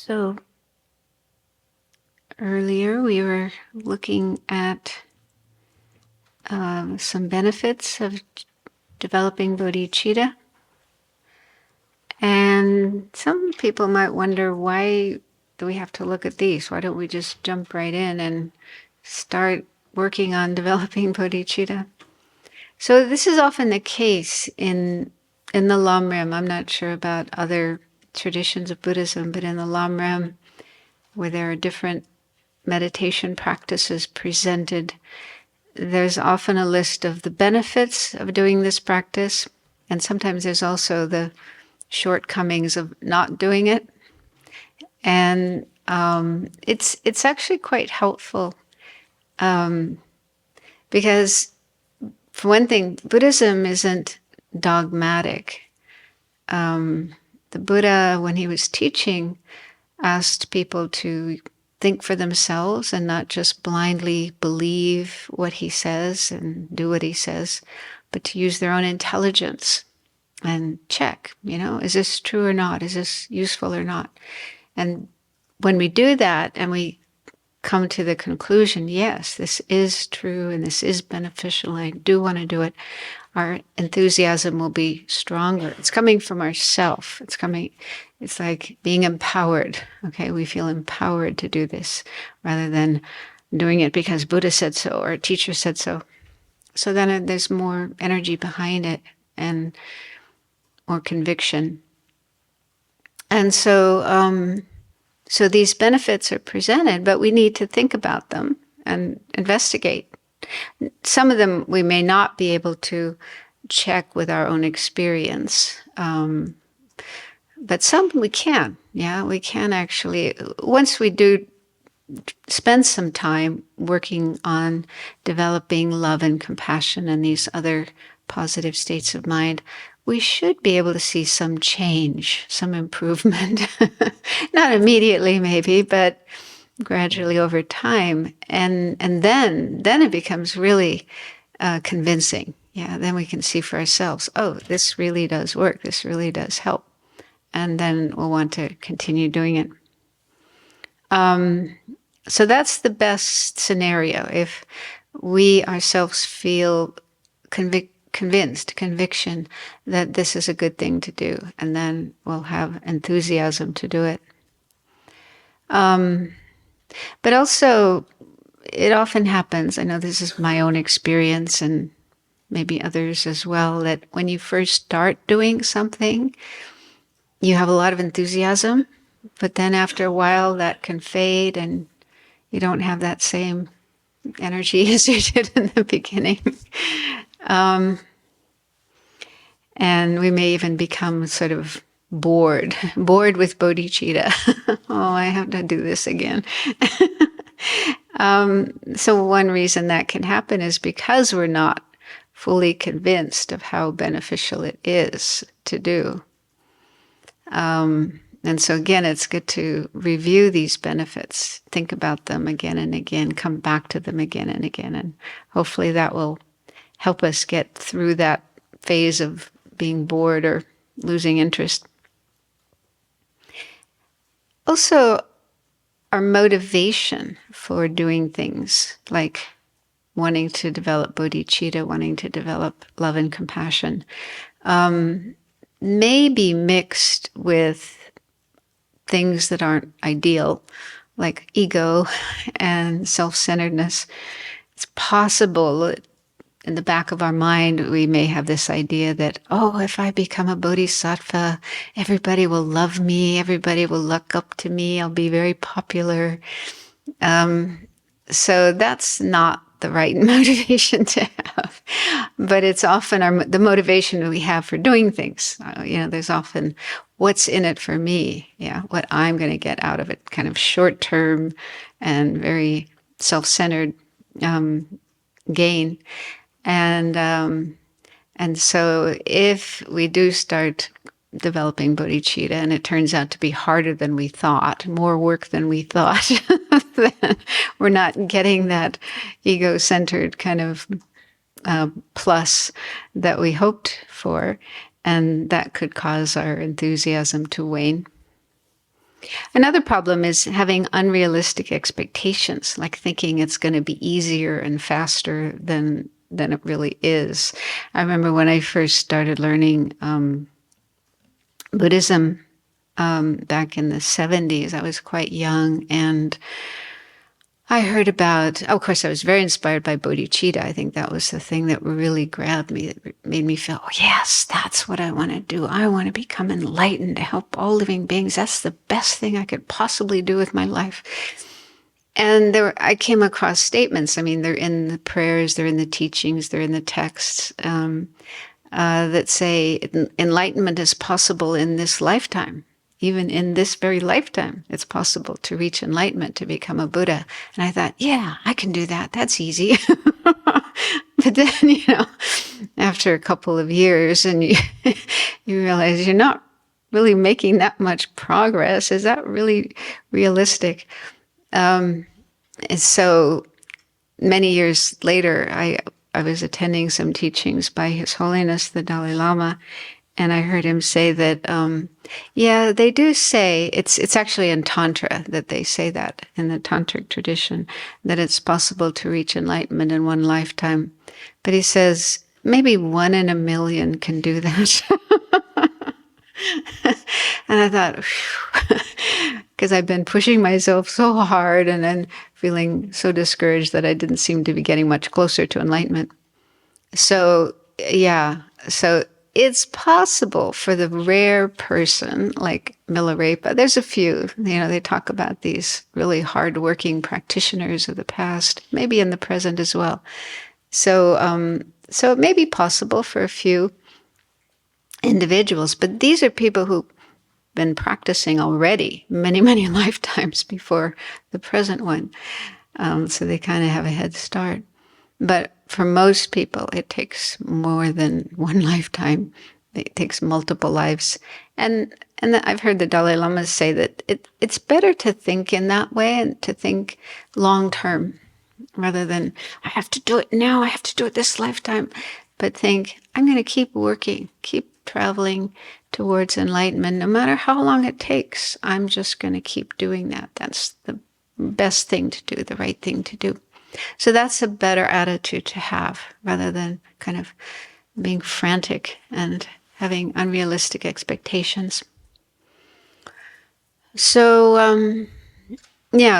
So earlier we were looking at some benefits of developing bodhicitta. And some people might wonder, why do we have to look at these? Why don't we just jump right in and start working on developing bodhicitta? So this is often the case in the Lamrim. I'm not sure about other traditions of Buddhism, but in the Lamrim, where there are different meditation practices presented, there's often a list of the benefits of doing this practice, and sometimes there's also the shortcomings of not doing it. And it's actually quite helpful because, for one thing, Buddhism isn't dogmatic. The Buddha, when he was teaching, asked people to think for themselves and not just blindly believe what he says and do what he says, but to use their own intelligence and check, is this true or not? Is this useful or not? And when we do that and we come to the conclusion, yes, this is true and this is beneficial, I do want to do it, our enthusiasm will be stronger. It's coming from ourself. It's like being empowered. Okay, we feel empowered to do this rather than doing it because Buddha said so or a teacher said so. So then there's more energy behind it and more conviction. And so these benefits are presented, but we need to think about them and investigate. Some of them we may not be able to check with our own experience, but some we can. Yeah, we can actually. Once we do spend some time working on developing love and compassion and these other positive states of mind, we should be able to see some change, some improvement. Not immediately, maybe, but gradually over time. And then it becomes really convincing. Yeah, then we can see for ourselves, oh, this really does work. This really does help. And then we'll want to continue doing it. So that's the best scenario. If we ourselves feel conviction that this is a good thing to do, and then we'll have enthusiasm to do it. But also, it often happens, I know this is my own experience and maybe others as well, that when you first start doing something, you have a lot of enthusiasm, but then after a while that can fade and you don't have that same energy as you did in the beginning. And we may even become sort of bored with bodhicitta. Oh, I have to do this again. So one reason that can happen is because we're not fully convinced of how beneficial it is to do. And so again, it's good to review these benefits, think about them again and again, come back to them again and again, and hopefully that will help us get through that phase of being bored or losing interest. Also, our motivation for doing things, like wanting to develop bodhicitta, wanting to develop love and compassion, may be mixed with things that aren't ideal, like ego and self-centeredness. It's possible that in the back of our mind, we may have this idea that, oh, if I become a bodhisattva, everybody will love me, everybody will look up to me, I'll be very popular. So that's not the right motivation to have. But it's often the motivation we have for doing things. There's often, what's in it for me? Yeah, what I'm going to get out of it, kind of short-term and very self-centered gain. And so if we do start developing bodhicitta and it turns out to be harder than we thought, more work than we thought, then we're not getting that ego-centered kind of plus that we hoped for, and that could cause our enthusiasm to wane. Another problem is having unrealistic expectations, like thinking it's going to be easier and faster than it really is. I remember when I first started learning Buddhism back in the 70s. I was quite young, and I heard about, of course, I was very inspired by Bodhicitta. I think that was the thing that really grabbed me, that made me feel, oh, yes, that's what I want to do. I want to become enlightened, to help all living beings. That's the best thing I could possibly do with my life. And I came across statements. I mean, they're in the prayers, they're in the teachings, they're in the texts that say enlightenment is possible in this lifetime. Even in this very lifetime, it's possible to reach enlightenment, to become a Buddha. And I thought, yeah, I can do that. That's easy. But then, after a couple of years, and you realize you're not really making that much progress. Is that really realistic? And so many years later, I was attending some teachings by His Holiness the Dalai Lama, and I heard him say that, yeah, they do say, it's actually in Tantra that they say that, in the Tantric tradition, that it's possible to reach enlightenment in one lifetime. But he says, maybe 1 in a million can do that. And I thought, because I've been pushing myself so hard and then feeling so discouraged that I didn't seem to be getting much closer to enlightenment. So, yeah, so it's possible for the rare person like Milarepa. There's a few, they talk about these really hardworking practitioners of the past, maybe in the present as well. So, so it may be possible for a few individuals, but these are people who've been practicing already many, many lifetimes before the present one. So they kind of have a head start. But for most people, it takes more than one lifetime. It takes multiple lives. And I've heard the Dalai Lama say that it's better to think in that way and to think long term rather than, I have to do it now, I have to do it this lifetime. But think, I'm going to keep working, keep traveling towards enlightenment. No matter how long it takes, I'm just going to keep doing that. That's the best thing to do, the right thing to do. So that's a better attitude to have rather than kind of being frantic and having unrealistic expectations. So,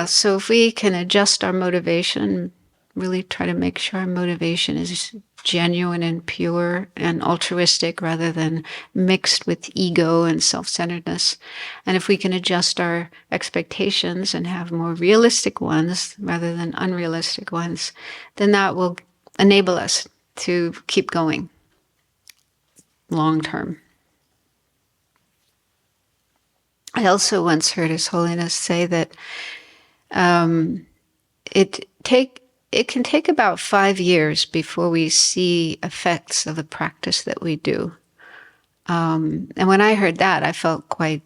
so if we can adjust our motivation, really try to make sure our motivation is genuine and pure and altruistic rather than mixed with ego and self-centeredness. And if we can adjust our expectations and have more realistic ones rather than unrealistic ones, then that will enable us to keep going long term. I also once heard His Holiness say that it can take about 5 years before we see effects of the practice that we do. And when I heard that, I felt quite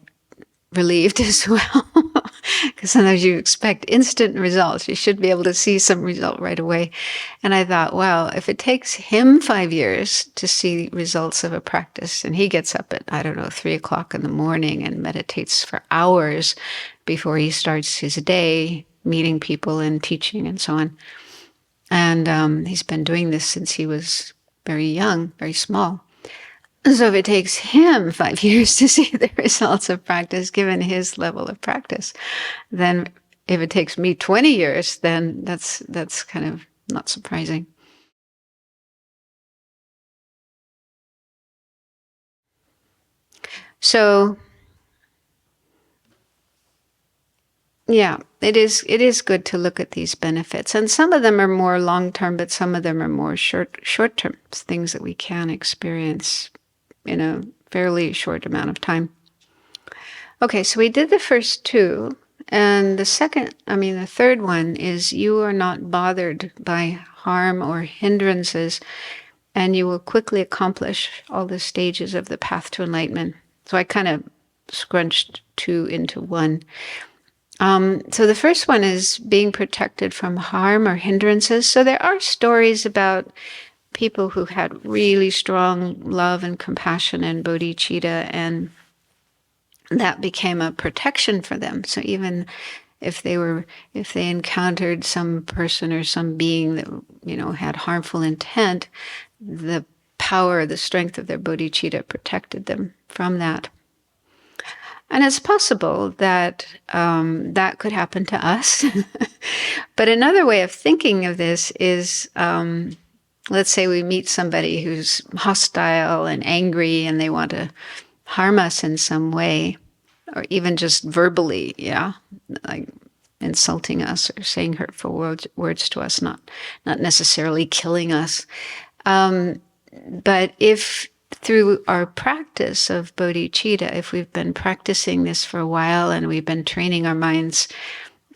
relieved as well, because sometimes you expect instant results. You should be able to see some result right away. And I thought, well, if it takes him 5 years to see results of a practice, and he gets up at, 3 o'clock in the morning and meditates for hours before he starts his day, meeting people and teaching and so on. And he's been doing this since he was very young, very small. So if it takes him 5 years to see the results of practice, given his level of practice, then if it takes me 20 years, then that's kind of not surprising. So, yeah, it is good to look at these benefits. And some of them are more long-term, but some of them are more short-term, things that we can experience in a fairly short amount of time. Okay, so we did the first two. And the third one is you are not bothered by harm or hindrances, and you will quickly accomplish all the stages of the path to enlightenment. So I kind of scrunched two into one. So the first one is being protected from harm or hindrances. So there are stories about people who had really strong love and compassion and bodhicitta, and that became a protection for them. So even if they encountered some person or some being that, had harmful intent, the power, the strength of their bodhicitta protected them from that. And it's possible that that could happen to us. But another way of thinking of this is, let's say we meet somebody who's hostile and angry and they want to harm us in some way, or even just verbally, like insulting us or saying hurtful words to us, not necessarily killing us. But if through our practice of bodhicitta, if we've been practicing this for a while and we've been training our minds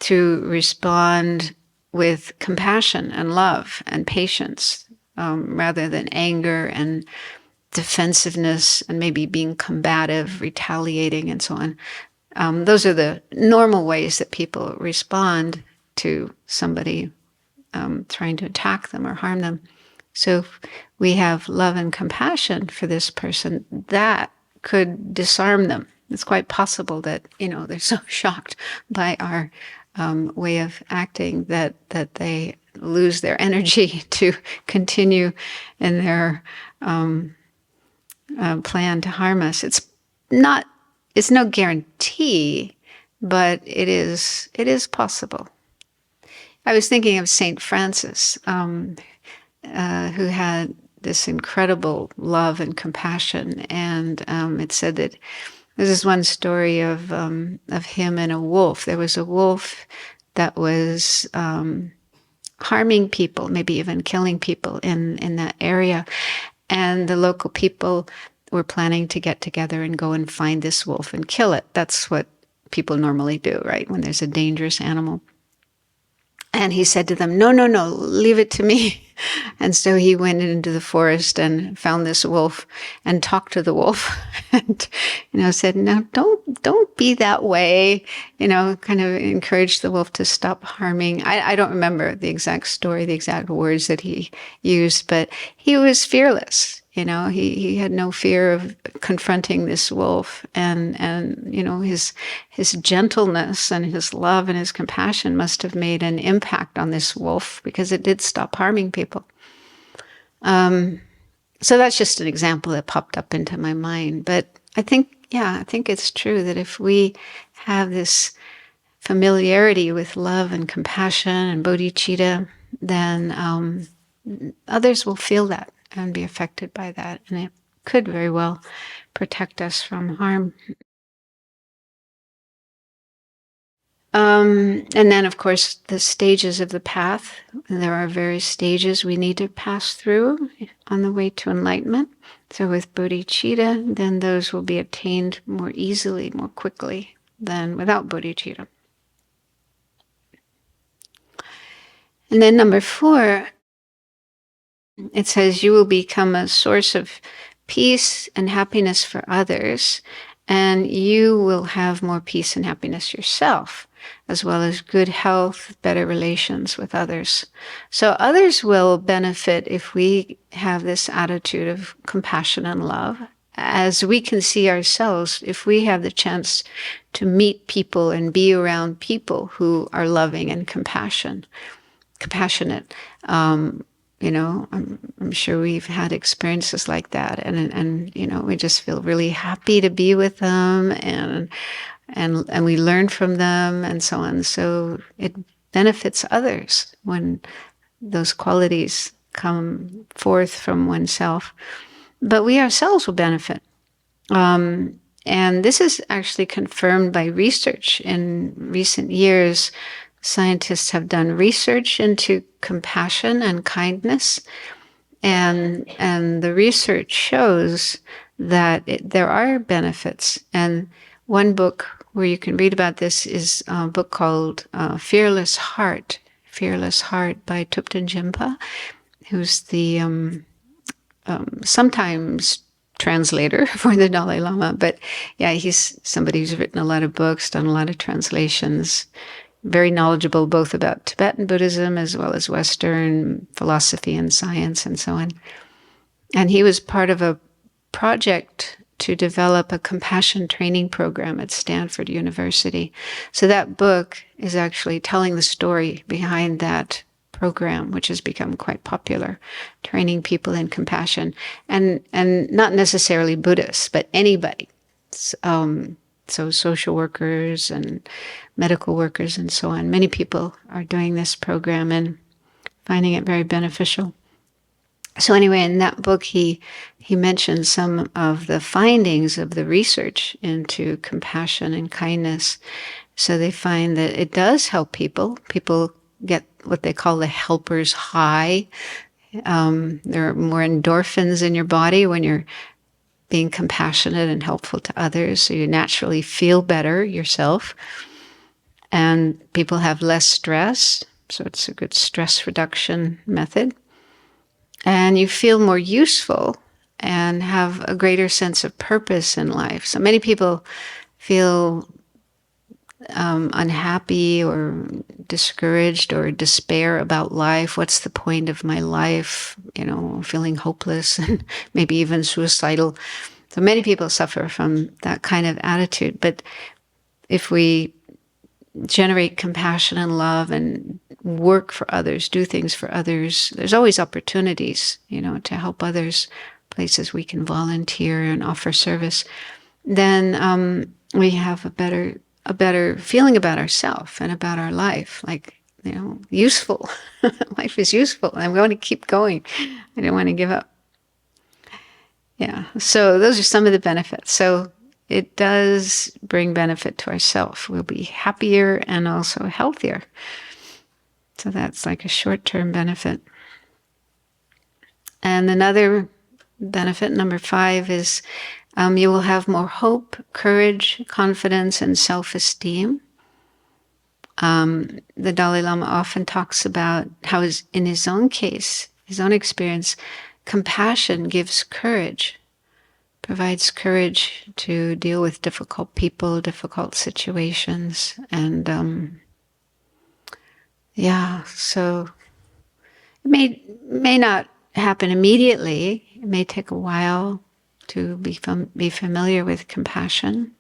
to respond with compassion and love and patience, rather than anger and defensiveness and maybe being combative, retaliating, and so on. Those are the normal ways that people respond to somebody trying to attack them or harm them. So if we have love and compassion for this person, that could disarm them. It's quite possible that, they're so shocked by our way of acting that they lose their energy to continue in their plan to harm us. It's no guarantee, but it is possible. I was thinking of Saint Francis, who had this incredible love and compassion, and it said that there's this one story of him and a wolf. There was a wolf that was harming people, maybe even killing people in that area, and the local people were planning to get together and go and find this wolf and kill it. That's what people normally do, right? When there's a dangerous animal. And he said to them, no, leave it to me. And so he went into the forest and found this wolf and talked to the wolf and, said, no, don't be that way, kind of encouraged the wolf to stop harming. I don't remember the exact story, the exact words that he used, but he was fearless. He had no fear of confronting this wolf, and his gentleness and his love and his compassion must have made an impact on this wolf, because it did stop harming people. So that's just an example that popped up into my mind. But I think it's true that if we have this familiarity with love and compassion and bodhicitta, then others will feel that and be affected by that, and it could very well protect us from harm. And then, of course, the stages of the path. There are various stages we need to pass through on the way to enlightenment. So with bodhicitta, then those will be attained more easily, more quickly than without bodhicitta. And then number 4, it says, you will become a source of peace and happiness for others, and you will have more peace and happiness yourself, as well as good health, better relations with others. So others will benefit if we have this attitude of compassion and love, as we can see ourselves if we have the chance to meet people and be around people who are loving and compassionate. I'm sure we've had experiences like that, and we just feel really happy to be with them, and we learn from them, and so on. So it benefits others when those qualities come forth from oneself. But we ourselves will benefit. And this is actually confirmed by research. In recent years, scientists have done research into compassion and kindness, and the research shows that there are benefits. And one book where you can read about this is a book called Fearless Heart by Thupten Jinpa, who's the sometimes translator for the Dalai Lama. But yeah, he's somebody who's written a lot of books, done a lot of translations, very knowledgeable both about Tibetan Buddhism as well as Western philosophy and science and so on. And he was part of a project to develop a compassion training program at Stanford University. So that book is actually telling the story behind that program, which has become quite popular, training people in compassion, and not necessarily Buddhists, but anybody. So social workers and medical workers and so on. Many people are doing this program and finding it very beneficial. So anyway, in that book, he mentions some of the findings of the research into compassion and kindness. So they find that it does help people. People get what they call the helper's high. There are more endorphins in your body when you're being compassionate and helpful to others. So you naturally feel better yourself. And people have less stress. So it's a good stress reduction method. And you feel more useful and have a greater sense of purpose in life. So many people feel unhappy or discouraged or despair about life. What's the point of my life? Feeling hopeless and maybe even suicidal. So many people suffer from that kind of attitude. But if we generate compassion and love and work for others, do things for others, there's always opportunities, to help others, places we can volunteer and offer service, then we have a better feeling about ourselves and about our life. Like, useful. Life is useful. I want to keep going. I don't want to give up. Yeah. So those are some of the benefits. So it does bring benefit to ourselves. We'll be happier and also healthier. So that's like a short-term benefit. And another benefit, number 5, is you will have more hope, courage, confidence, and self-esteem. The Dalai Lama often talks about how, in his own case, his own experience, compassion gives courage, provides courage to deal with difficult people, difficult situations. And so it may not happen immediately. It may take a while to be familiar with compassion,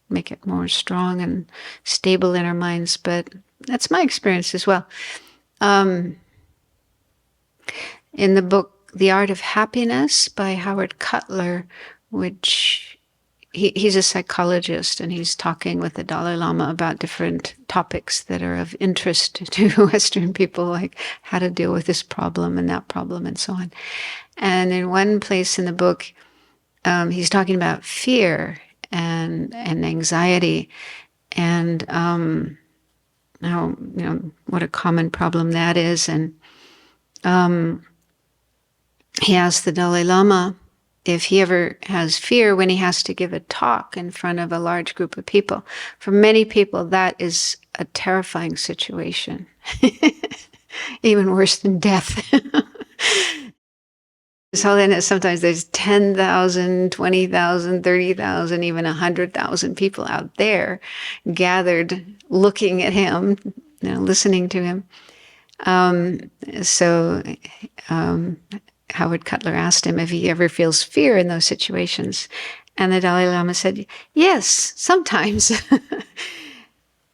make it more strong and stable in our minds. But that's my experience as well. In the book, The Art of Happiness by Howard Cutler, which he's a psychologist, and he's talking with the Dalai Lama about different topics that are of interest to Western people, like how to deal with this problem and that problem and so on. And in one place in the book, he's talking about fear and anxiety, and how, what a common problem that is. And he asked the Dalai Lama if he ever has fear when he has to give a talk in front of a large group of people. For many people, that is a terrifying situation, even worse than death. So then sometimes there's 10,000, 20,000, 30,000, even 100,000 people out there gathered looking at him, listening to him. Howard Cutler asked him if he ever feels fear in those situations. And the Dalai Lama said, yes, sometimes.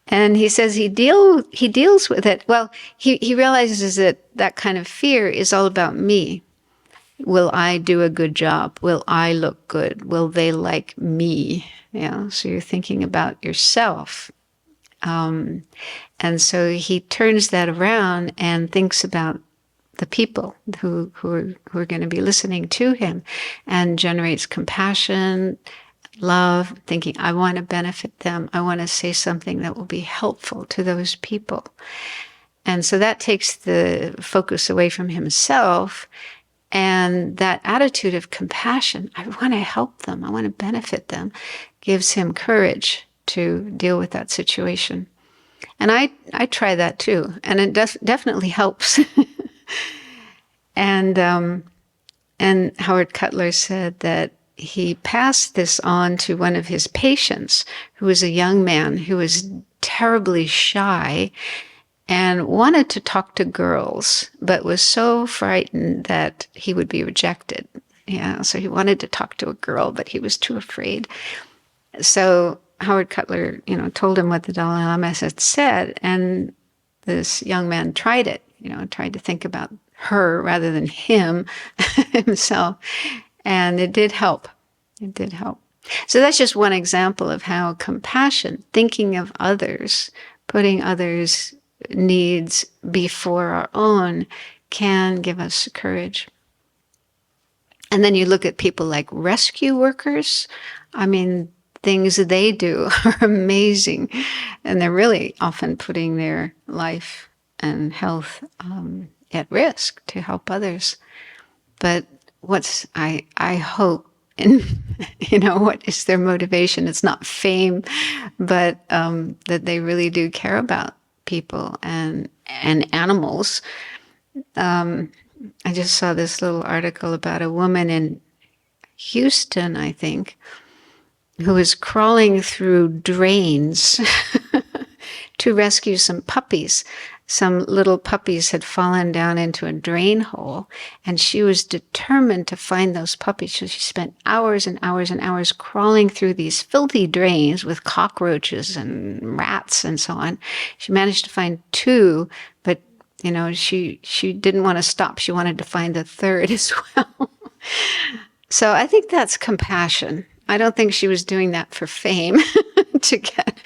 And he says he deals with it. Well, he realizes that kind of fear is all about me. Will I do a good job? Will I look good? Will they like me? So you're thinking about yourself. And so he turns that around and thinks about the people who are going to be listening to him, and generates compassion, love, thinking, I want to benefit them. I want to say something that will be helpful to those people. And so that takes the focus away from himself. And that attitude of compassion, I want to help them, I want to benefit them, gives him courage to deal with that situation. And I try that too, and it definitely helps. And Howard Cutler said that he passed this on to one of his patients, who was a young man who was terribly shy and wanted to talk to girls, but was so frightened that he would be rejected. Yeah, so he wanted to talk to a girl, but he was too afraid. So Howard Cutler, told him what the Dalai Lama had said, and this young man tried it, tried to think about her rather than him, himself, and it did help. It did help. So that's just one example of how compassion, thinking of others, putting others' needs before our own, can give us courage. And then you look at people like rescue workers. I mean, things that they do are amazing. And they're really often putting their life and health at risk to help others. But I hope, and what is their motivation? It's not fame, but that they really do care about people and animals. I just saw this little article about a woman in Houston, I think, who was crawling through drains to rescue some puppies. Some little puppies had fallen down into a drain hole, and she was determined to find those puppies. So she spent hours and hours and hours crawling through these filthy drains with cockroaches and rats and so on. She managed to find 2, but she didn't want to stop. She wanted to find the 3rd as well. So I think that's compassion. I don't think she was doing that for fame to get.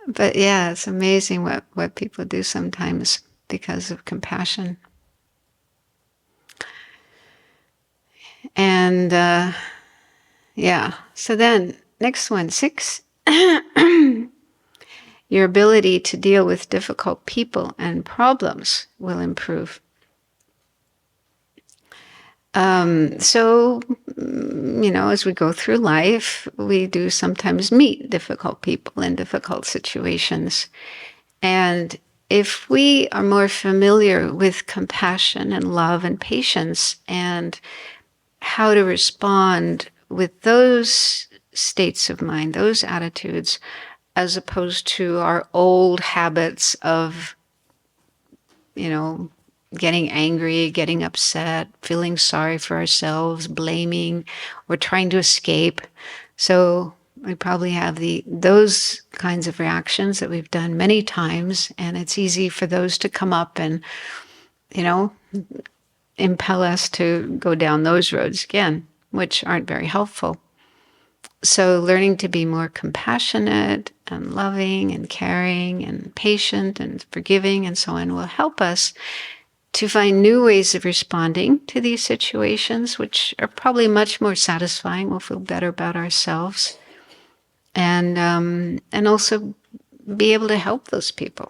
But yeah, it's amazing what people do sometimes because of compassion. And so then next one, 6. Your ability to deal with difficult people and problems will improve. So, as we go through life, we do sometimes meet difficult people in difficult situations. And if we are more familiar with compassion and love and patience and how to respond with those states of mind, those attitudes, as opposed to our old habits of, getting angry, getting upset, feeling sorry for ourselves, blaming, or trying to escape. So we probably have those kinds of reactions that we've done many times, and it's easy for those to come up and, impel us to go down those roads again, which aren't very helpful. So learning to be more compassionate and loving and caring and patient and forgiving and so on will help us to find new ways of responding to these situations, which are probably much more satisfying. We'll feel better about ourselves, and also be able to help those people.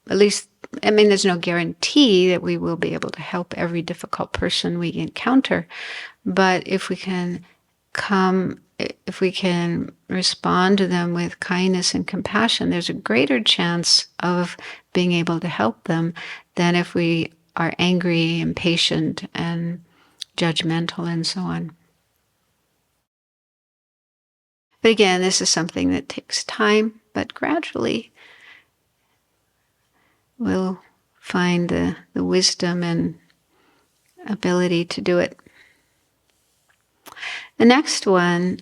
At least, there's no guarantee that we will be able to help every difficult person we encounter, but if we can respond to them with kindness and compassion, there's a greater chance of being able to help them than if we are angry, impatient, and judgmental, and so on. But again, this is something that takes time, but gradually we'll find the wisdom and ability to do it. The next one,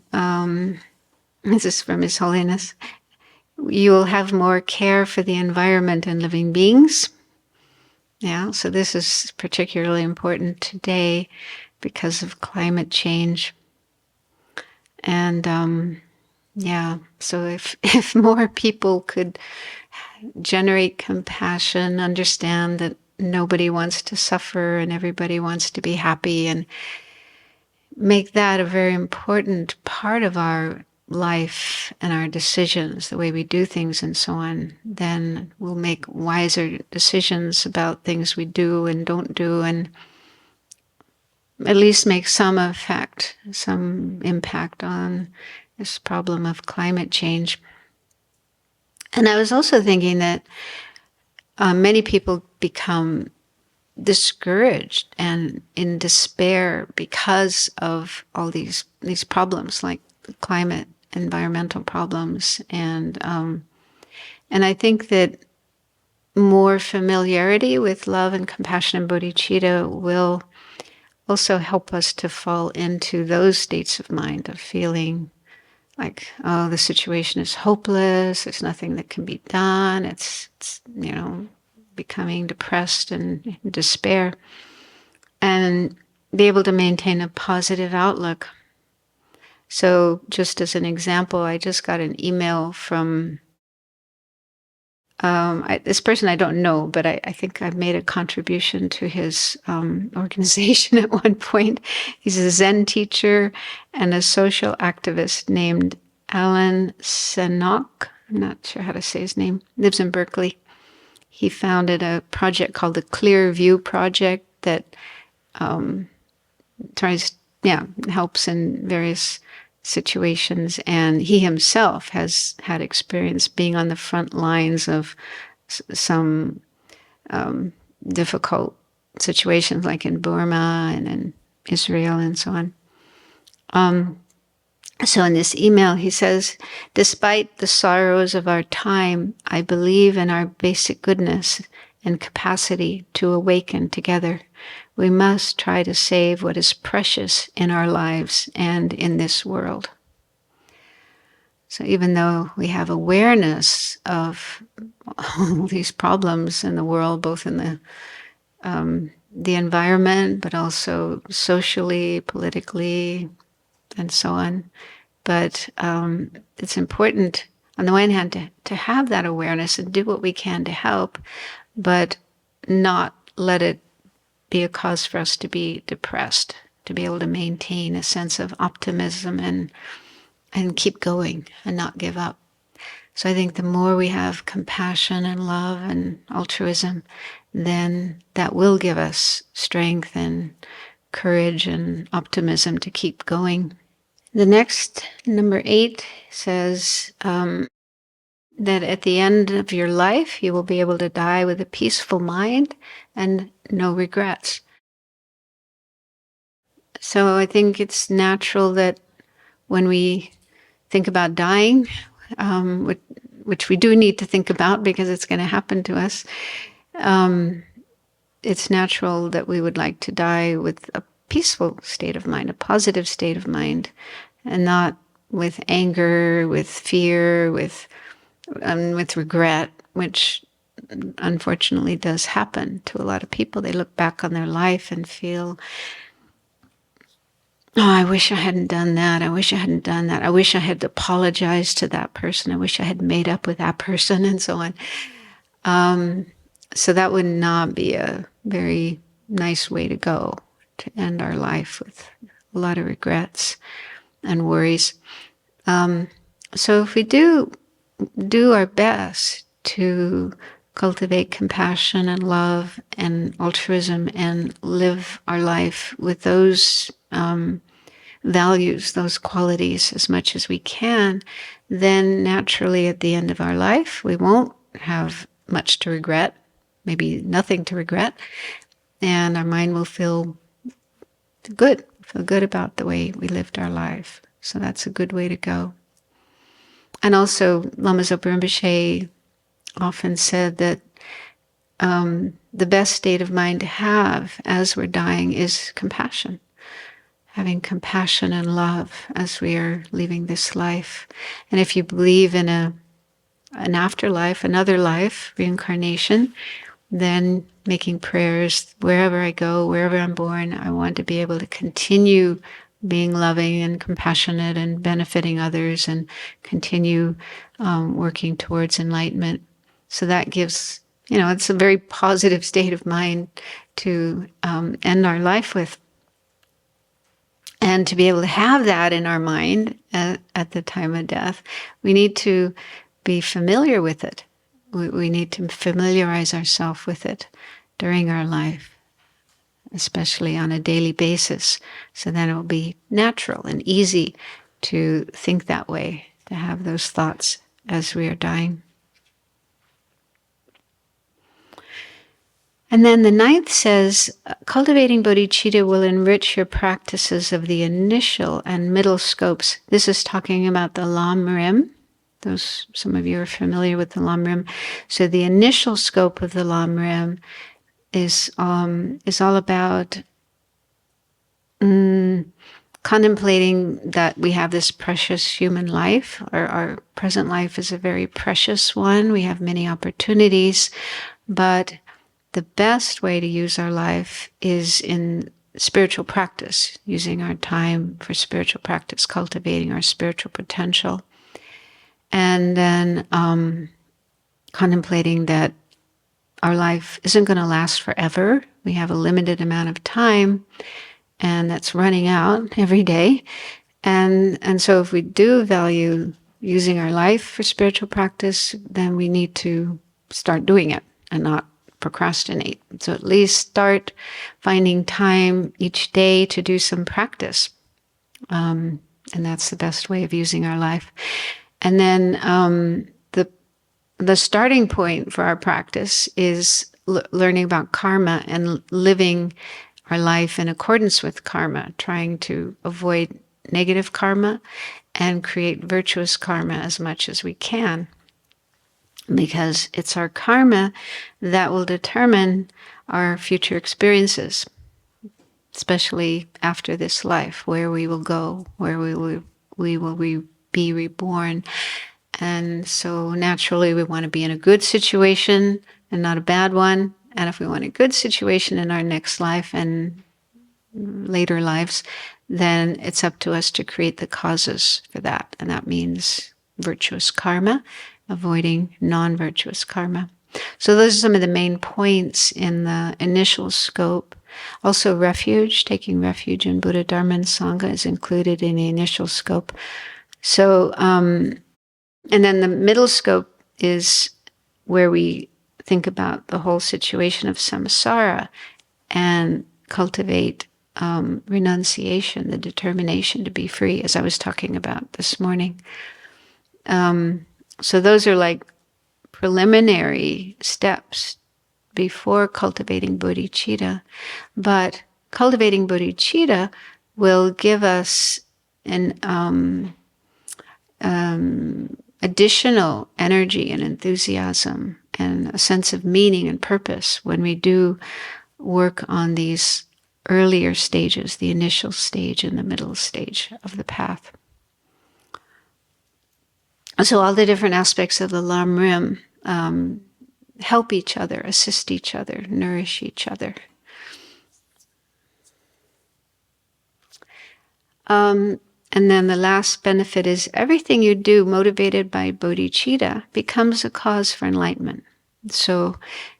this is from His Holiness. You will have more care for the environment and living beings. Yeah, so this is particularly important today because of climate change. And so if more people could generate compassion, understand that nobody wants to suffer and everybody wants to be happy, and make that a very important part of our life and our decisions, the way we do things and so on, then we'll make wiser decisions about things we do and don't do, and at least make some impact on this problem of climate change. And I was also thinking that many people become discouraged and in despair because of all these problems, like climate, environmental problems, and I think that more familiarity with love and compassion and bodhicitta will also help us to fall into those states of mind of feeling like, oh, the situation is hopeless. There's nothing that can be done. It's becoming depressed and in despair, and be able to maintain a positive outlook. So, just as an example, I just got an email from this person I don't know, but I think I've made a contribution to his organization at one point. He's a Zen teacher and a social activist named Alan Senok. I'm not sure how to say his name. Lives in Berkeley. He founded a project called the Clear View Project that helps in various situations. And he himself has had experience being on the front lines of some difficult situations, like in Burma and in Israel and so on. So in this email, he says, despite the sorrows of our time, I believe in our basic goodness and capacity to awaken together. We must try to save what is precious in our lives and in this world. So even though we have awareness of all these problems in the world, both in the environment, but also socially, politically, and so on, but it's important, on the one hand, to have that awareness and do what we can to help, but not let it be a cause for us to be depressed, to be able to maintain a sense of optimism and keep going and not give up. So I think the more we have compassion and love and altruism, then that will give us strength and courage and optimism to keep going. The next, number 8, says that at the end of your life, you will be able to die with a peaceful mind and no regrets. So I think it's natural that when we think about dying, which we do need to think about because it's going to happen to us, it's natural that we would like to die with a peaceful state of mind, a positive state of mind, and not with anger, with fear, with regret, which unfortunately does happen to a lot of people. They look back on their life and feel, oh, I wish I hadn't done that. I wish I hadn't done that. I wish I had apologized to that person. I wish I had made up with that person, and so on. So that would not be a very nice way to go, to end our life with a lot of regrets and worries. So if we do our best to cultivate compassion and love and altruism and live our life with those values, those qualities as much as we can, then naturally at the end of our life, we won't have much to regret, maybe nothing to regret, and our mind will feel good about the way we lived our life. So that's a good way to go. And also, Lama Zopa Rinpoche often said that the best state of mind to have as we're dying is compassion. Having compassion and love as we are leaving this life. And if you believe in an afterlife, another life, reincarnation, then making prayers wherever I go, wherever I'm born, I want to be able to continue being loving and compassionate and benefiting others and continue working towards enlightenment. So that gives, it's a very positive state of mind to end our life with. And to be able to have that in our mind at the time of death, we need to be familiar with it. We need to familiarize ourselves with it during our life, especially on a daily basis. So then it will be natural and easy to think that way, to have those thoughts as we are dying. And then the 9th says, cultivating bodhicitta will enrich your practices of the initial and middle scopes. This is talking about the Lam Rim. Some of you are familiar with the Lam Rim. So the initial scope of the Lam Rim is all about contemplating that we have this precious human life. Our present life is a very precious one. We have many opportunities, but the best way to use our life is in spiritual practice, using our time for spiritual practice, cultivating our spiritual potential. And then contemplating that our life isn't going to last forever. We have a limited amount of time, and that's running out every day. And so if we do value using our life for spiritual practice, then we need to start doing it and not procrastinate. So at least start finding time each day to do some practice. And that's the best way of using our life. And then the starting point for our practice is learning about karma and living our life in accordance with karma, trying to avoid negative karma and create virtuous karma as much as we can. Because it's our karma that will determine our future experiences, especially after this life, where we will go, where we will be reborn. And so naturally we want to be in a good situation and not a bad one. And if we want a good situation in our next life and later lives, then it's up to us to create the causes for that. And that means virtuous karma, avoiding non-virtuous karma. So those are some of the main points in the initial scope. Also refuge, taking refuge in Buddha, Dharma, and Sangha is included in the initial scope. So, and then the middle scope is where we think about the whole situation of samsara and cultivate renunciation, the determination to be free, as I was talking about this morning. So those are like preliminary steps before cultivating bodhicitta. But cultivating bodhicitta will give us an additional energy and enthusiasm and a sense of meaning and purpose when we do work on these earlier stages, the initial stage and the middle stage of the path. So all the different aspects of the Lam Rim help each other, assist each other, nourish each other. And then the last benefit is everything you do motivated by bodhicitta becomes a cause for enlightenment. So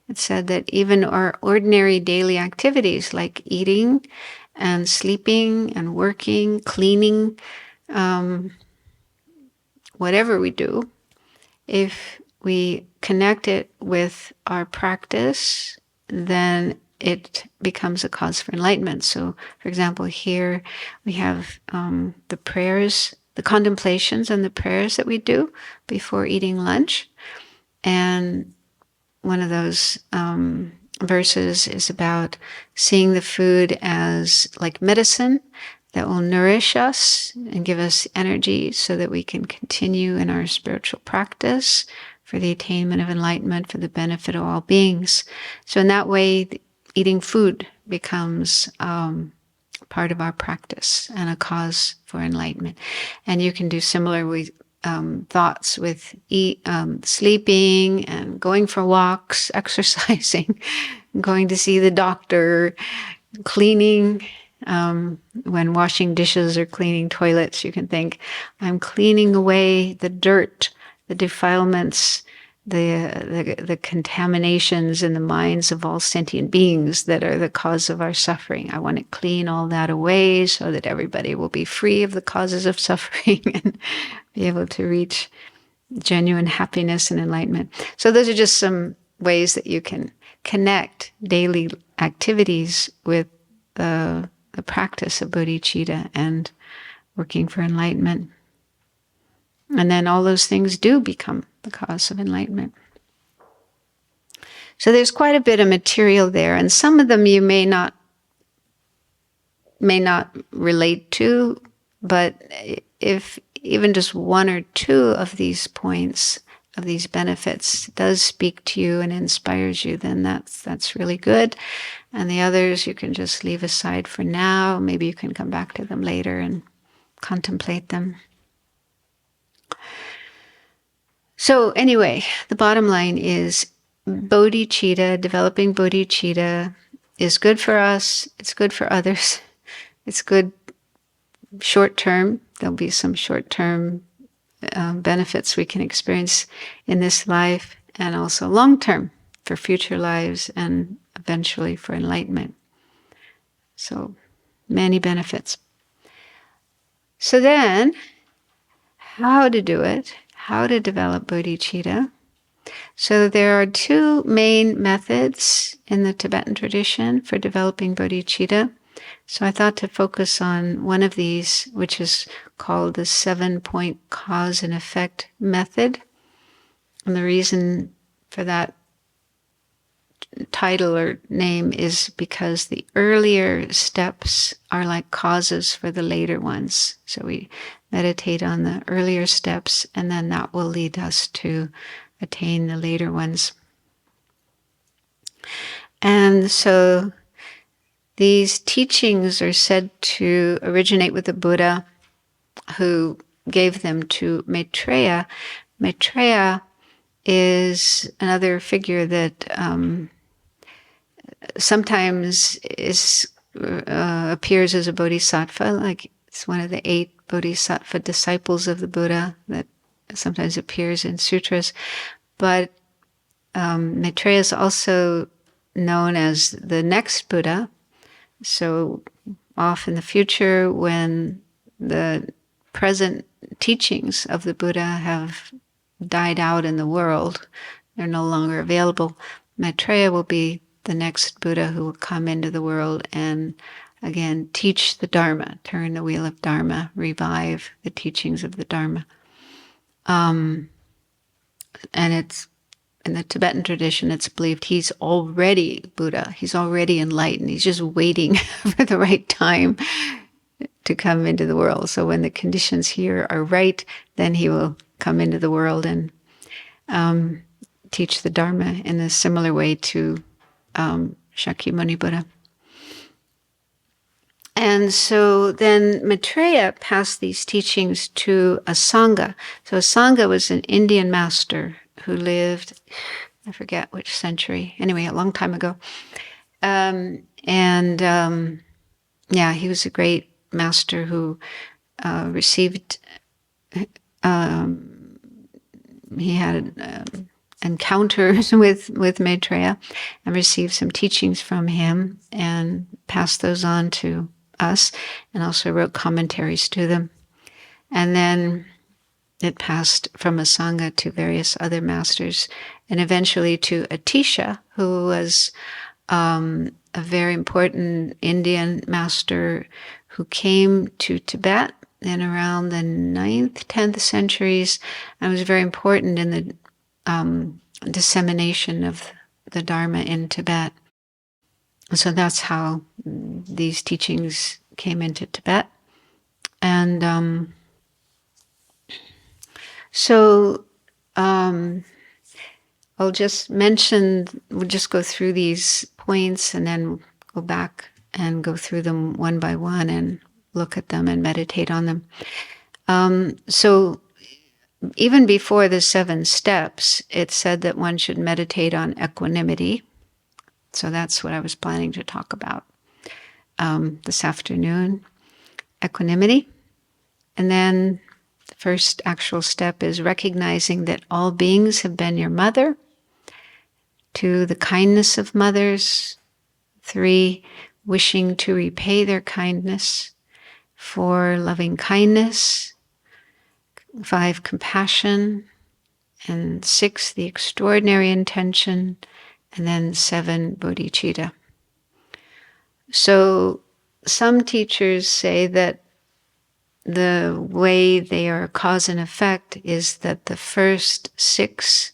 it's said that even our ordinary daily activities like eating and sleeping and working, cleaning, whatever we do, if we connect it with our practice, then it becomes a cause for enlightenment. So, for example, here we have the prayers, the contemplations and the prayers that we do before eating lunch. And one of those verses is about seeing the food as like medicine that will nourish us and give us energy so that we can continue in our spiritual practice for the attainment of enlightenment for the benefit of all beings. So in that way, eating food becomes part of our practice and a cause for enlightenment. And you can do similar with thoughts with sleeping and going for walks, exercising, going to see the doctor, cleaning. When washing dishes or cleaning toilets, you can think, I'm cleaning away the dirt, the defilements, the contaminations in the minds of all sentient beings that are the cause of our suffering. I want to clean all that away so that everybody will be free of the causes of suffering and be able to reach genuine happiness and enlightenment. So those are just some ways that you can connect daily activities with the practice of bodhicitta and working for enlightenment. And then all those things do become the cause of enlightenment. So there's quite a bit of material there, and some of them you may not relate to, but if even just one or two of these points of these benefits does speak to you and inspires you, then that's really good. And the others you can just leave aside for now. Maybe you can come back to them later and contemplate them. So anyway, the bottom line is bodhicitta, developing bodhicitta is good for us. It's good for others. It's good short term. There'll be some short term benefits we can experience in this life, and also long term for future lives and eventually for enlightenment. So many benefits. So then, how to do it? How to develop bodhicitta? So there are two main methods in the Tibetan tradition for developing bodhicitta. So I thought to focus on one of these, which is called the 7-point cause and effect method. And the reason for that title or name is because the earlier steps are like causes for the later ones. So we meditate on the earlier steps, and then that will lead us to attain the later ones. And so these teachings are said to originate with the Buddha, who gave them to Maitreya. Maitreya is another figure that sometimes appears as a bodhisattva, like it's one of the 8 bodhisattva disciples of the Buddha that sometimes appears in sutras. But Maitreya is also known as the next Buddha. So off in the future, when the present teachings of the Buddha have died out in the world, they're no longer available, Maitreya will be the next Buddha who will come into the world and again teach the Dharma, turn the wheel of Dharma, revive the teachings of the Dharma. And it's in the Tibetan tradition, it's believed he's already Buddha. He's already enlightened. He's just waiting for the right time to come into the world. So when the conditions here are right, then he will come into the world and teach the Dharma in a similar way to Shakyamuni Buddha. And so then Maitreya passed these teachings to a Sangha. So a Sangha was an Indian master who lived, I forget which century, anyway, a long time ago. He was a great master who received, he had encounters with Maitreya and received some teachings from him and passed those on to us, and also wrote commentaries to them. And then it passed from a Sangha to various other masters, and eventually to Atisha, who was a very important Indian master who came to Tibet in around the 9th, 10th centuries, and was very important in the dissemination of the Dharma in Tibet. So that's how these teachings came into Tibet. And I'll just mention, we'll just go through these points and then go back and go through them one by one and look at them and meditate on them. So even before the 7 steps, it said that one should meditate on equanimity. So that's what I was planning to talk about this afternoon, equanimity. And then the first actual step is recognizing that all beings have been your mother. 2, the kindness of mothers. 3, wishing to repay their kindness. 4, loving kindness. 5, compassion. And 6, the extraordinary intention. And then 7, bodhicitta. So some teachers say that the way they are cause and effect is that the first 6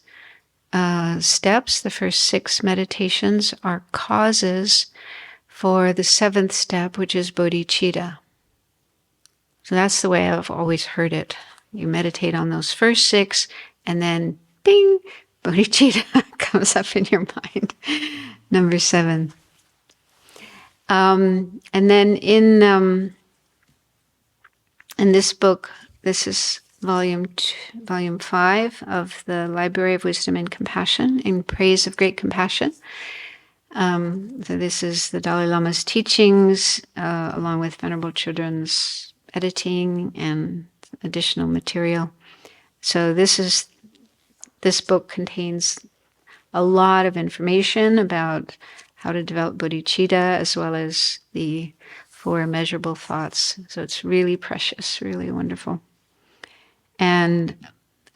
steps, the first 6 meditations are causes for the 7th step, which is bodhicitta. So that's the way I've always heard it. You meditate on those first 6, and then ding, bodhicitta comes up in your mind. Number 7. And then in this book, this is volume 5 of the Library of Wisdom and Compassion, in Praise of Great Compassion. So this is the Dalai Lama's teachings, along with Venerable Children's editing and additional material. So this book contains a lot of information about how to develop bodhicitta, as well as the 4 immeasurable thoughts. So it's really precious, really wonderful. And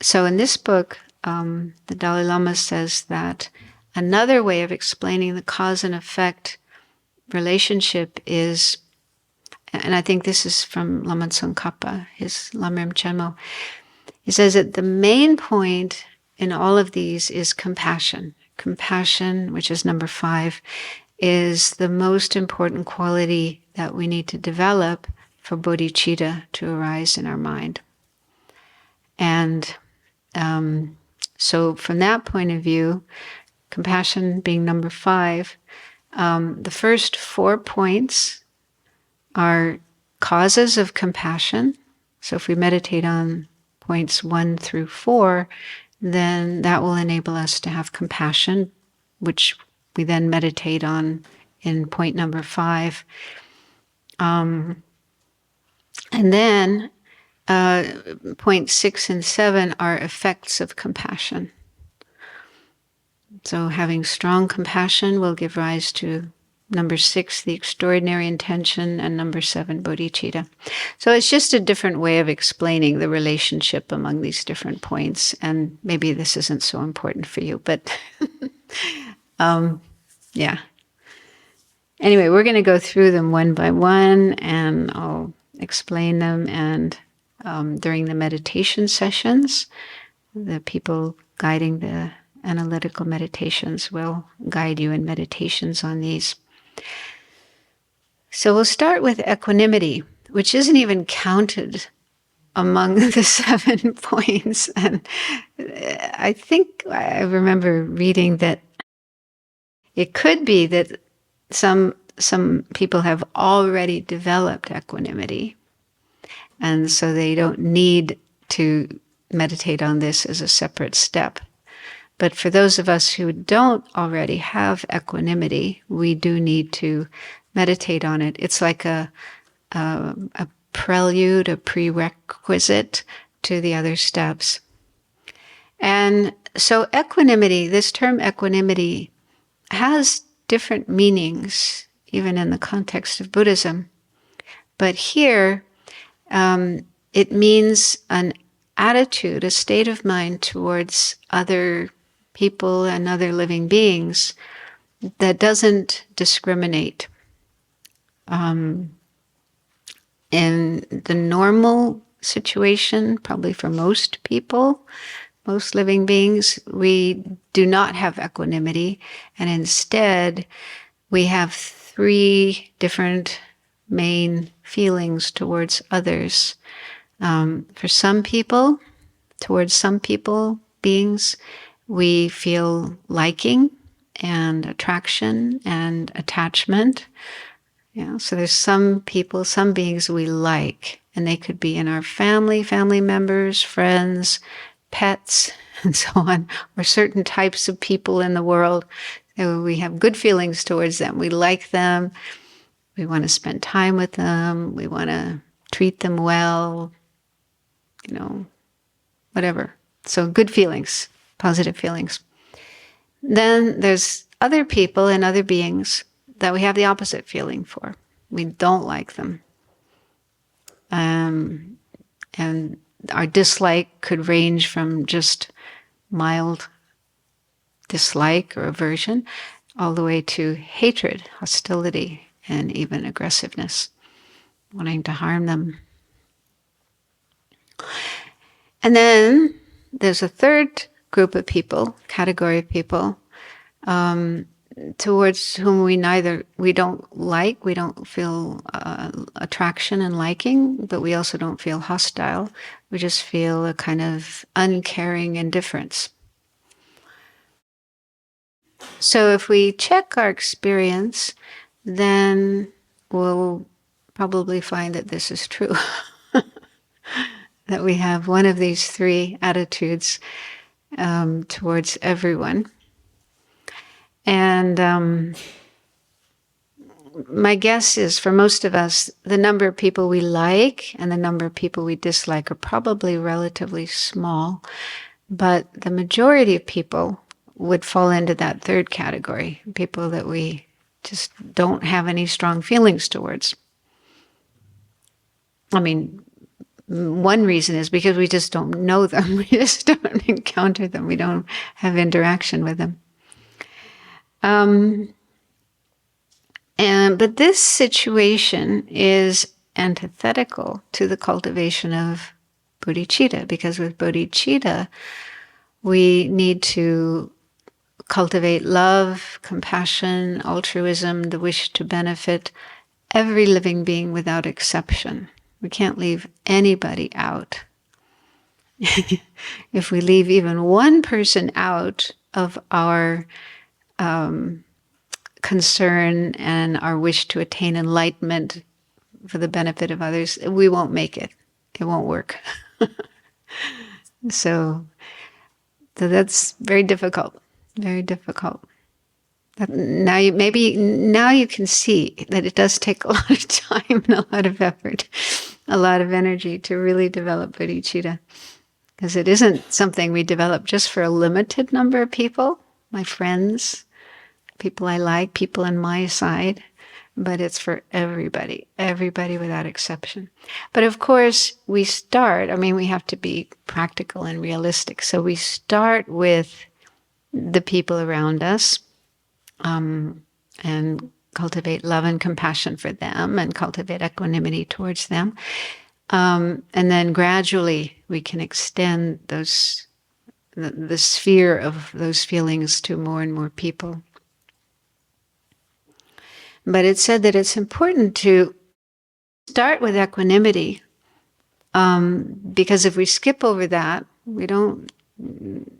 so in this book, the Dalai Lama says that another way of explaining the cause and effect relationship is, and I think this is from Lama Tsongkhapa, his Lamrim Chenmo. He says that the main point in all of these is compassion. Compassion, which is number 5, is the most important quality that we need to develop for bodhicitta to arise in our mind. And so from that point of view, compassion being number 5, the first 4 points are causes of compassion. So if we meditate on points 1 through 4, then that will enable us to have compassion, which we then meditate on in point number 5. And then point 6 and 7 are effects of compassion. So having strong compassion will give rise to number 6, the extraordinary intention, and number 7, bodhicitta. So it's just a different way of explaining the relationship among these different points. And maybe this isn't so important for you, but yeah. Anyway, we're going to go through them one by one, and I'll explain them. And during the meditation sessions, the people guiding the analytical meditations will guide you in meditations on these. So we'll start with equanimity, which isn't even counted among the 7 points. And I think I remember reading that it could be that some people have already developed equanimity, and so they don't need to meditate on this as a separate step. But for those of us who don't already have equanimity, we do need to meditate on it. It's like a prelude, a prerequisite to the other steps. And so equanimity, this term equanimity, has different meanings, even in the context of Buddhism. But here, it means an attitude, a state of mind towards other people and other living beings that doesn't discriminate. In the normal situation, probably for most people, most living beings, we do not have equanimity, and instead we have 3 different main feelings towards others. For some people, towards some people, beings, we feel liking and attraction and attachment. Yeah, so there's some people, some beings we like, and they could be in our family members, friends, pets, and so on, or certain types of people in the world. We have good feelings towards them. We like them. We want to spend time with them. We want to treat them well, whatever. So good feelings, positive feelings. Then there's other people and other beings that we have the opposite feeling for. We don't like them. And our dislike could range from just mild dislike or aversion all the way to hatred, hostility, and even aggressiveness, wanting to harm them. And then there's a third group of people, category of people, towards whom we don't feel attraction and liking, but we also don't feel hostile. We just feel a kind of uncaring indifference. So if we check our experience, then we'll probably find that this is true. That we have one of these three attitudes towards everyone. And my guess is for most of us, the number of people we like and the number of people we dislike are probably relatively small. But the majority of people would fall into that third category, people that we just don't have any strong feelings towards. I mean, one reason is because we just don't know them. We just don't encounter them. We don't have interaction with them. But this situation is antithetical to the cultivation of bodhicitta, because with bodhicitta, we need to cultivate love, compassion, altruism, the wish to benefit every living being without exception. We can't leave anybody out. If we leave even one person out of our concern and our wish to attain enlightenment for the benefit of others, we won't make it. It won't work. So that's very difficult. Very difficult. Now you can see that it does take a lot of time and a lot of effort, a lot of energy to really develop bodhicitta, because it isn't something we develop just for a limited number of people, my friends, people I like, people on my side, but it's for everybody without exception. But of course, we have to be practical and realistic. So we start with the people around us, and cultivate love and compassion for them, and cultivate equanimity towards them. And then gradually we can extend the sphere of those feelings to more and more people. But it's said that it's important to start with equanimity, because if we skip over that, we don't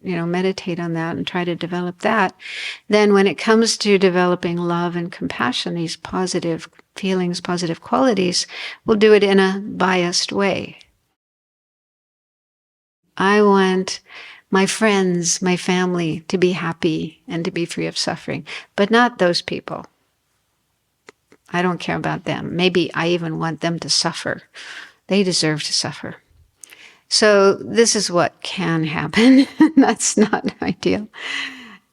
meditate on that and try to develop that, then when it comes to developing love and compassion, these positive feelings, positive qualities, we'll do it in a biased way. I want my friends, my family to be happy and to be free of suffering, but not those people. I don't care about them. Maybe I even want them to suffer. They deserve to suffer. So this is what can happen. That's not ideal.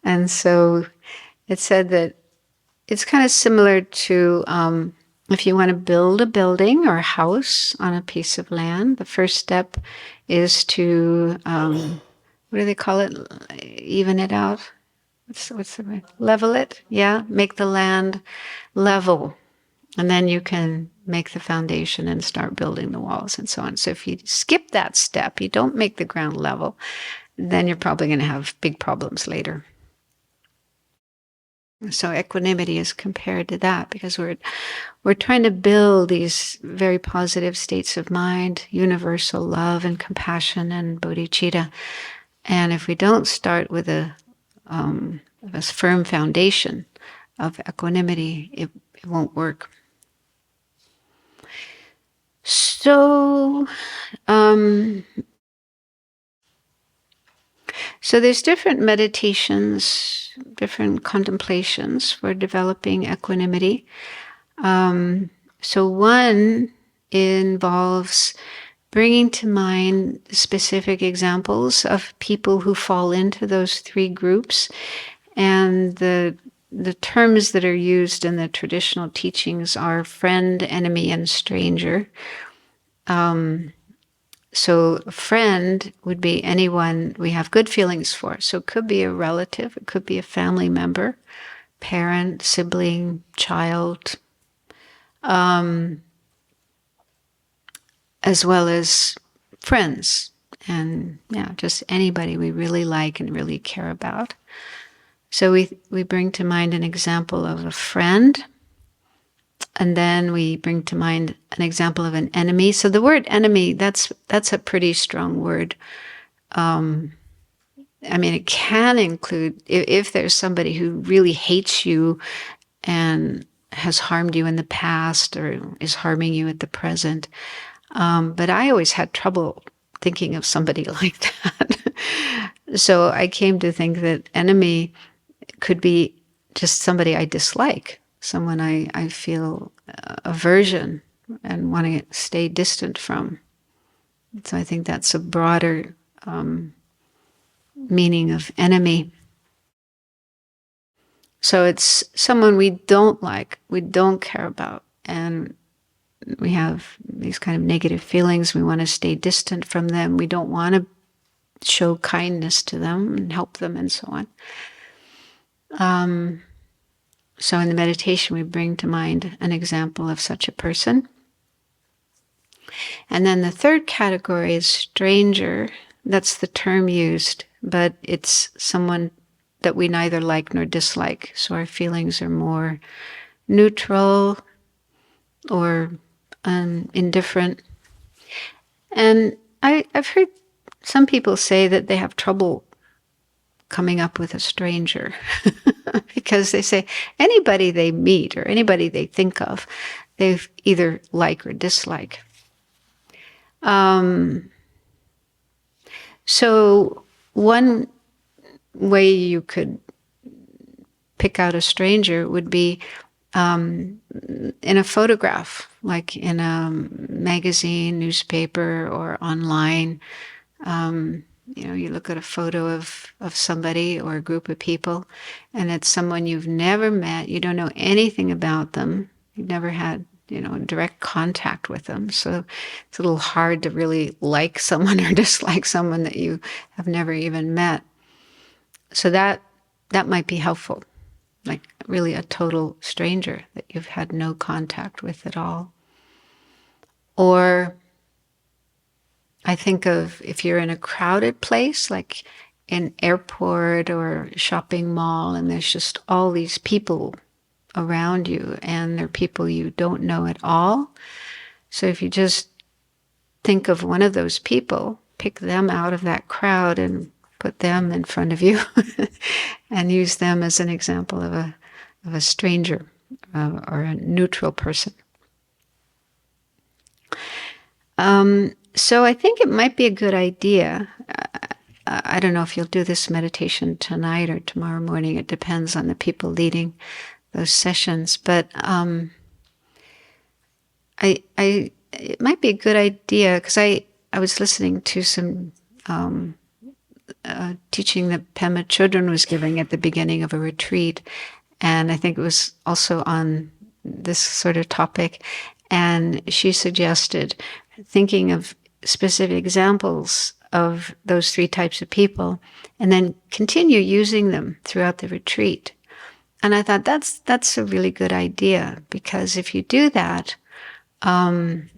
And so it said that it's kind of similar to if you want to build a building or a house on a piece of land, the first step is to, what do they call it? Even it out? What's the word? Level it? Yeah, make the land level. And then you can make the foundation and start building the walls and so on. So if you skip that step, you don't make the ground level, then you're probably going to have big problems later. So equanimity is compared to that, because we're trying to build these very positive states of mind, universal love and compassion and bodhicitta. And if we don't start with a firm foundation of equanimity, it won't work. So, so there's different meditations, different contemplations for developing equanimity. So one involves bringing to mind specific examples of people who fall into those three groups, and the terms that are used in the traditional teachings are friend, enemy, and stranger. So a friend would be anyone we have good feelings for. So it could be a relative, it could be a family member, parent, sibling, child, as well as friends, and just anybody we really like and really care about. So we bring to mind an example of a friend, and then we bring to mind an example of an enemy. So the word enemy, that's a pretty strong word. I mean, it can include if there's somebody who really hates you and has harmed you in the past or is harming you at the present. But I always had trouble thinking of somebody like that. So I came to think that enemy could be just somebody I dislike, someone I feel aversion and want to stay distant from. So I think that's a broader meaning of enemy. So it's someone we don't like, we don't care about, and we have these kind of negative feelings. We want to stay distant from them. We don't want to show kindness to them and help them and so on. So in the meditation, we bring to mind an example of such a person. And then the third category is stranger. That's the term used, but it's someone that we neither like nor dislike. So our feelings are more neutral or indifferent. And I've heard some people say that they have trouble coming up with a stranger because they say anybody they meet or anybody they think of, they either like or dislike. So one way you could pick out a stranger would be in a photograph, like in a magazine, newspaper, or online. You look at a photo of somebody or a group of people, and it's someone you've never met. You don't know anything about them. You've never had, direct contact with them. So it's a little hard to really like someone or dislike someone that you have never even met. So that might be helpful, like really a total stranger that you've had no contact with at all. Or I think of if you're in a crowded place, like an airport or shopping mall, and there's just all these people around you, and they're people you don't know at all. So if you just think of one of those people, pick them out of that crowd and put them in front of you and use them as an example of a stranger or a neutral person. So I think it might be a good idea. I don't know if you'll do this meditation tonight or tomorrow morning. It depends on the people leading those sessions. But it might be a good idea because I was listening to some teaching that Pema Chodron was giving at the beginning of a retreat, and I think it was also on this sort of topic. And she suggested thinking of specific examples of those three types of people, and then continue using them throughout the retreat. And I thought that's a really good idea, because if you do that, then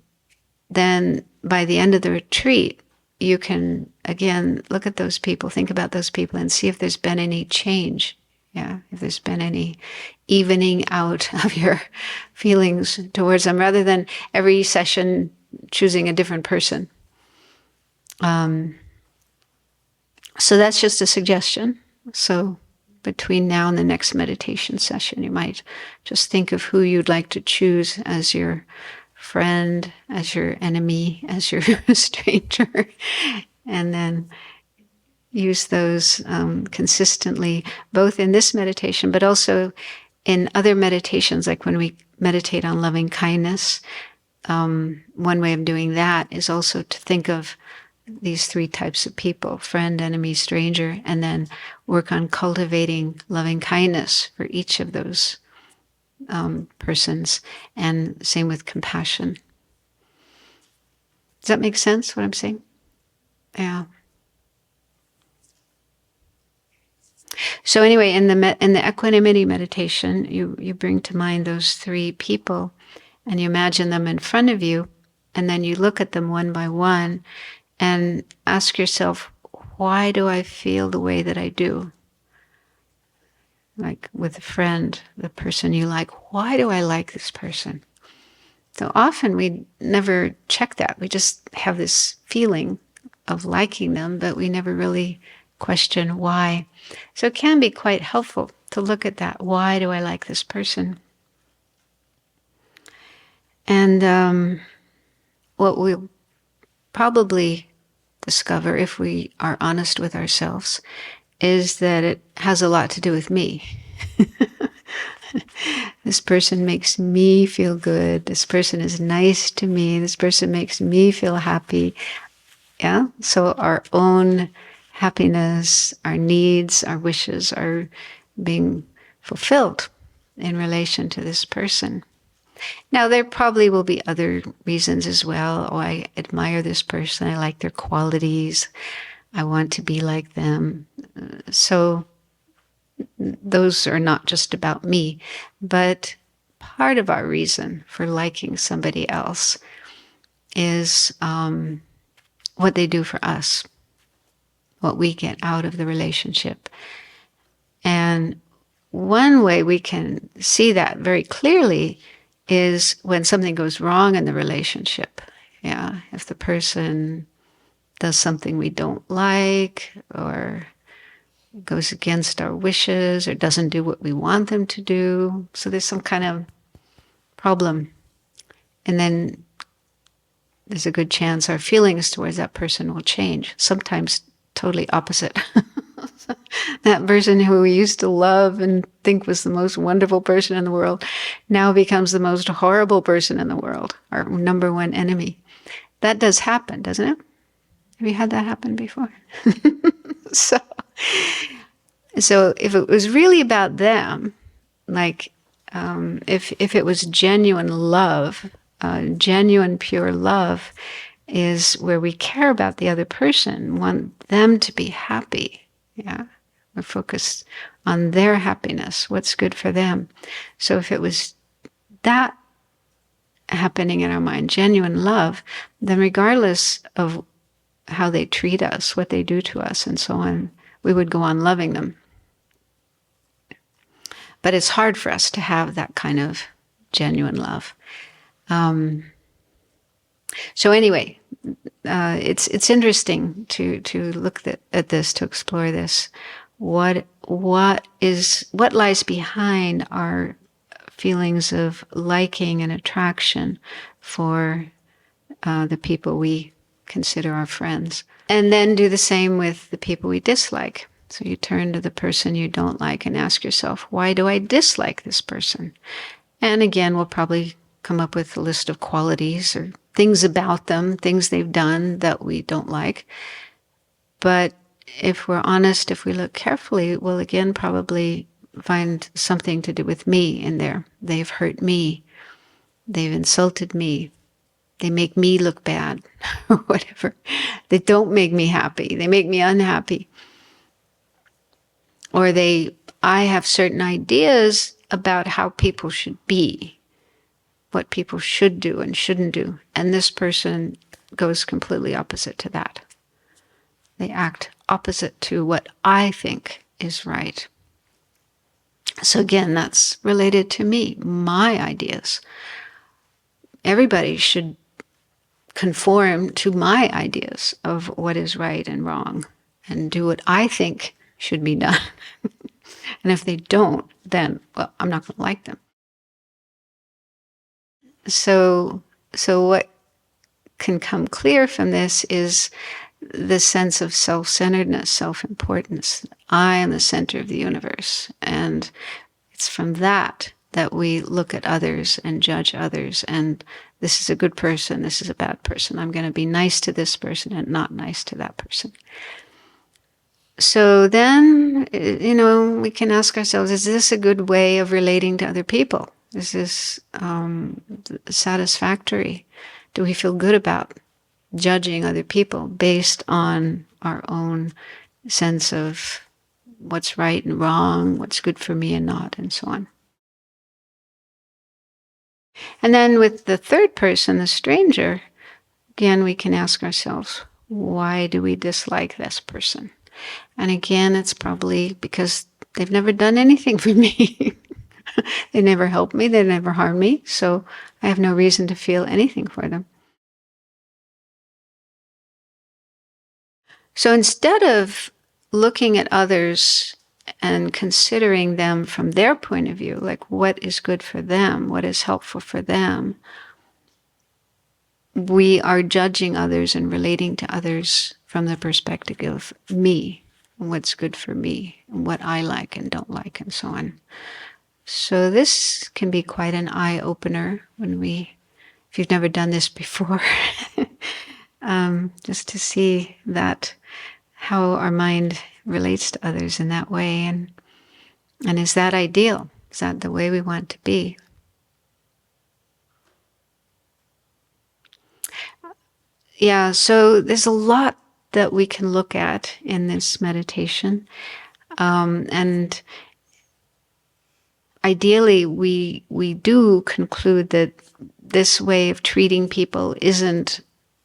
by the end of the retreat, you can, again, look at those people, think about those people, and see if there's been any change. Yeah, if there's been any evening out of your feelings towards them, rather than every session choosing a different person. So that's just a suggestion. So between now and the next meditation session, you might just think of who you'd like to choose as your friend, as your enemy, as your stranger, and then use those consistently, both in this meditation, but also in other meditations, like when we meditate on loving kindness. One way of doing that is also to think of these three types of people: friend, enemy, stranger, and then work on cultivating loving kindness for each of those persons, and same with compassion. Does that make sense, what I'm saying? Yeah. So anyway, in the equanimity meditation, you bring to mind those three people, and you imagine them in front of you, and then you look at them one by one, and ask yourself, why do I feel the way that I do? Like with a friend, the person you like, why do I like this person? So often we never check that. We just have this feeling of liking them, but we never really question why. So it can be quite helpful to look at that. Why do I like this person? And what we'll probably discover, if we are honest with ourselves, is that it has a lot to do with me. This person makes me feel good. This person is nice to me. This person makes me feel happy. Yeah? So our own happiness, our needs, our wishes are being fulfilled in relation to this person. Now, there probably will be other reasons as well. Oh, I admire this person. I like their qualities. I want to be like them. So those are not just about me, but part of our reason for liking somebody else is what they do for us, what we get out of the relationship. And one way we can see that very clearly is when something goes wrong in the relationship. Yeah, if the person does something we don't like, or goes against our wishes, or doesn't do what we want them to do. So there's some kind of problem. And then there's a good chance our feelings towards that person will change. Sometimes totally opposite. That person who we used to love and think was the most wonderful person in the world now becomes the most horrible person in the world, our number one enemy. That does happen, doesn't it? Have you had that happen before? So if it was really about them, like if it was genuine love, genuine pure love is where we care about the other person, want them to be happy. Yeah, we're focused on their happiness, what's good for them. So if it was that happening in our mind, genuine love, then regardless of how they treat us, what they do to us, and so on, we would go on loving them. But it's hard for us to have that kind of genuine love. So anyway, it's interesting to look at this, to explore this. What lies behind our feelings of liking and attraction for the people we consider our friends, and then do the same with the people we dislike. So you turn to the person you don't like and ask yourself, why do I dislike this person? And again, we'll probably come up with a list of qualities or things about them, things they've done that we don't like. But if we're honest, if we look carefully, we'll again probably find something to do with me in there. They've hurt me. They've insulted me. They make me look bad, or whatever. They don't make me happy. They make me unhappy. Or I have certain ideas about how people should be, what people should do and shouldn't do. And this person goes completely opposite to that. They act opposite to what I think is right. So again, that's related to me, my ideas. Everybody should conform to my ideas of what is right and wrong and do what I think should be done. And if they don't, then, well, I'm not going to like them. So what can come clear from this is the sense of self-centeredness, self-importance. I am the center of the universe. And it's from that we look at others and judge others. And this is a good person, this is a bad person. I'm going to be nice to this person and not nice to that person. So then, we can ask ourselves, is this a good way of relating to other people? Is this satisfactory? Do we feel good about judging other people based on our own sense of what's right and wrong, what's good for me and not, and so on? And then with the third person, the stranger, again, we can ask ourselves, why do we dislike this person? And again, it's probably because they've never done anything for me. They never helped me. They never harmed me. So I have no reason to feel anything for them. So instead of looking at others and considering them from their point of view, like what is good for them, what is helpful for them, we are judging others and relating to others from the perspective of me, and what's good for me, and what I like and don't like, and so on. So this can be quite an eye-opener if you've never done this before, just to see that how our mind relates to others in that way, and is that ideal? Is that the way we want to be? Yeah, so there's a lot that we can look at in this meditation. And ideally, we do conclude that this way of treating people isn't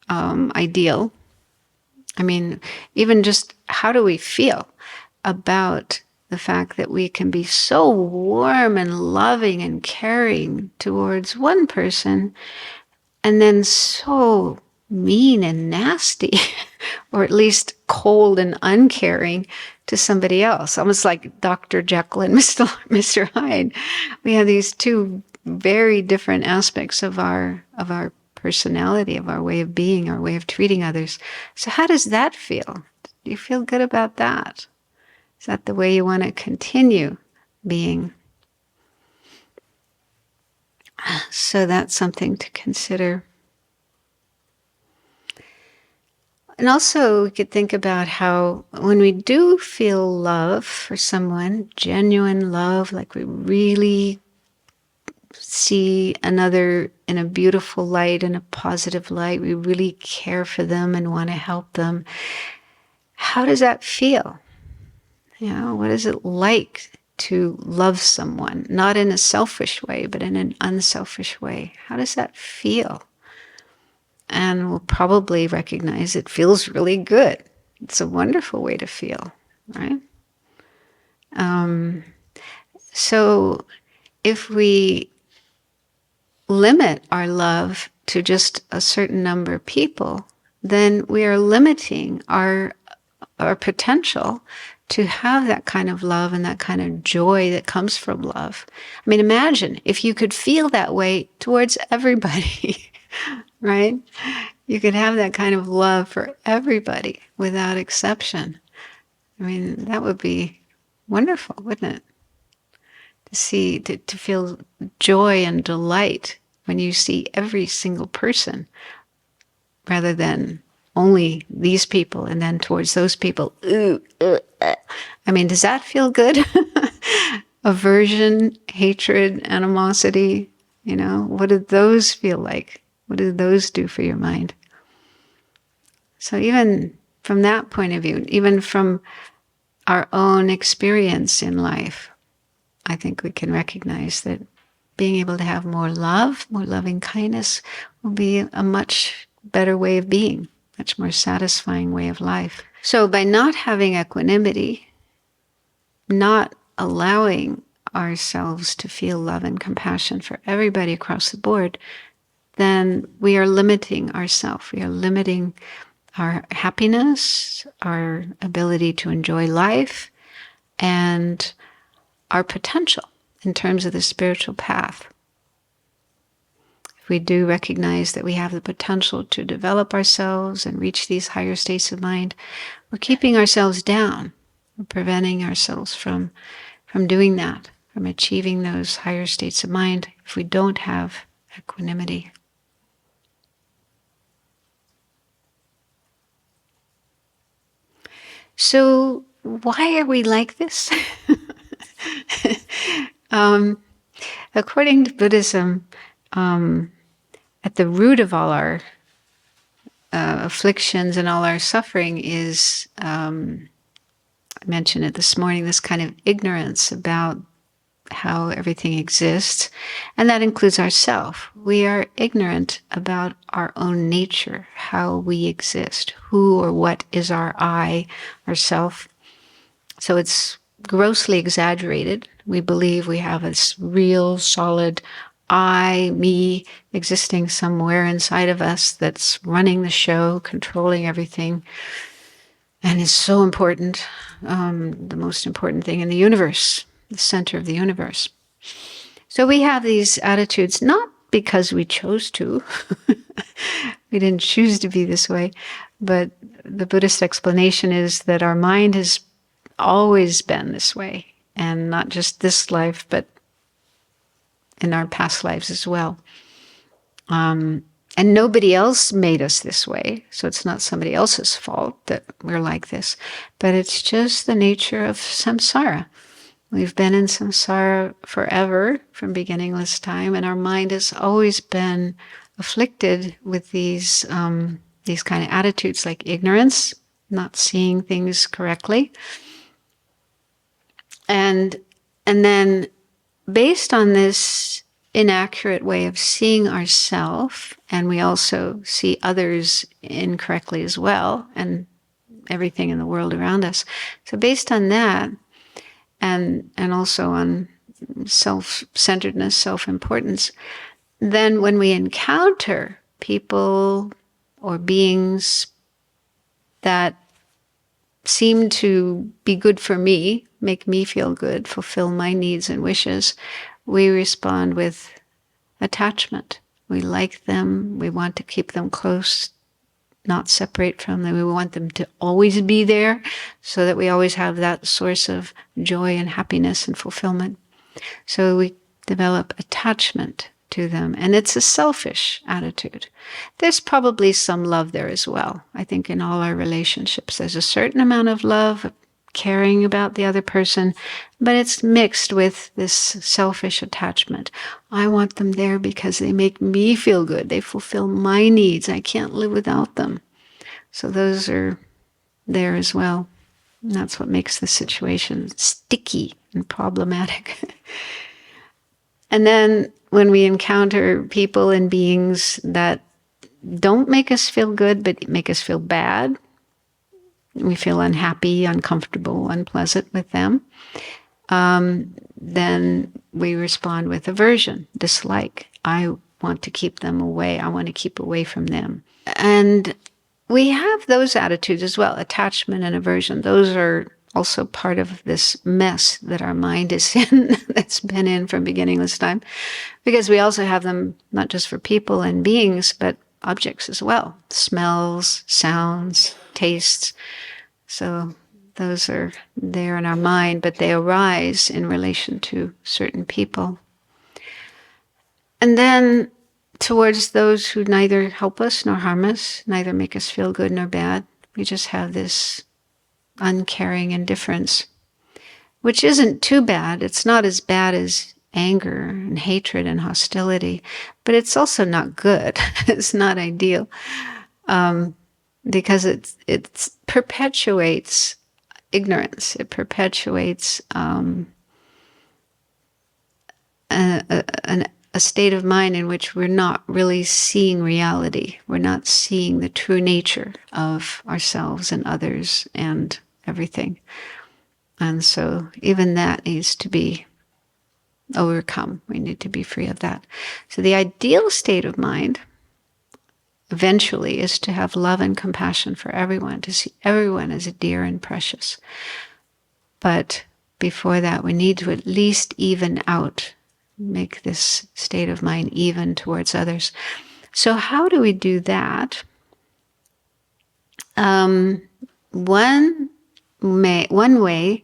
ideal. I mean, even just how do we feel about the fact that we can be so warm and loving and caring towards one person and then so mean and nasty, or at least cold and uncaring to somebody else, almost like Dr. Jekyll and Mr. Hyde. We have these two very different aspects of our personality, of our way of being, our way of treating others. So how does that feel? Do you feel good about that? Is that the way you want to continue being? So that's something to consider. And also we could think about how when we do feel love for someone, genuine love, like we really see another in a beautiful light, in a positive light, we really care for them and want to help them, how does that feel? You know, what is it like to love someone, not in a selfish way, but in an unselfish way? How does that feel? And we'll probably recognize it feels really good. It's a wonderful way to feel, right? So if we limit our love to just a certain number of people, then we are limiting our potential to have that kind of love and that kind of joy that comes from love. I mean, imagine if you could feel that way towards everybody. Right? You could have that kind of love for everybody without exception. I mean, that would be wonderful, wouldn't it? To feel joy and delight when you see every single person, rather than only these people and then towards those people. I mean, does that feel good? Aversion, hatred, animosity, what do those feel like? What do those do for your mind? So even from that point of view, even from our own experience in life, I think we can recognize that being able to have more love, more loving kindness will be a much better way of being, much more satisfying way of life. So by not having equanimity, not allowing ourselves to feel love and compassion for everybody across the board, then we are limiting ourselves. We are limiting our happiness, our ability to enjoy life, and our potential in terms of the spiritual path. If we do recognize that we have the potential to develop ourselves and reach these higher states of mind, we're keeping ourselves down. We're preventing ourselves from doing that, from achieving those higher states of mind if we don't have equanimity. So why are we like this? According to Buddhism, at the root of all our afflictions and all our suffering is, I mentioned it this morning, this kind of ignorance about how everything exists, and that includes ourself. We are ignorant about our own nature, how we exist, who or what is our I, our self. So it's grossly exaggerated. We believe we have this real, solid I, me, existing somewhere inside of us that's running the show, controlling everything, and is so important. the most important thing in the universe, the center of the universe. So we have these attitudes not because we chose to. We didn't choose to be this way, but the Buddhist explanation is that our mind has always been this way, and not just this life, but in our past lives as well. And nobody else made us this way, so it's not somebody else's fault that we're like this, but it's just the nature of samsara. We've been in samsara forever, from beginningless time, and our mind has always been afflicted with these kind of attitudes, like ignorance, not seeing things correctly, and then based on this inaccurate way of seeing ourselves, and we also see others incorrectly as well, and everything in the world around us. So based on that, and also on self-centeredness, self-importance, then when we encounter people or beings that seem to be good for me, make me feel good, fulfill my needs and wishes, we respond with attachment. We like them. We want to keep them close, not separate from them. We want them to always be there so that we always have that source of joy and happiness and fulfillment. So we develop attachment to them. And it's a selfish attitude. There's probably some love there as well. I think in all our relationships, there's a certain amount of love, caring about the other person, but it's mixed with this selfish attachment. I want them there because they make me feel good. They fulfill my needs. I can't live without them. So those are there as well. And that's what makes the situation sticky and problematic. And then when we encounter people and beings that don't make us feel good, but make us feel bad, we feel unhappy, uncomfortable, unpleasant with them, then we respond with aversion, dislike. I want to keep them away. I want to keep away from them. And we have those attitudes as well, attachment and aversion. Those are also part of this mess that our mind is in, that's been in from beginningless time, because we also have them not just for people and beings, but objects as well, smells, sounds, tastes. So those are there in our mind, but they arise in relation to certain people. And then towards those who neither help us nor harm us, neither make us feel good nor bad, we just have this uncaring indifference, which isn't too bad. It's not as bad as anger and hatred and hostility, but it's also not good. It's not ideal, because it perpetuates ignorance. It perpetuates a state of mind in which we're not really seeing reality. We're not seeing the true nature of ourselves and others and everything. And so even that needs to be overcome. We need to be free of that. So the ideal state of mind eventually is to have love and compassion for everyone, to see everyone as dear and precious. But before that, we need to at least even out, make this state of mind even towards others. So how do we do that? One way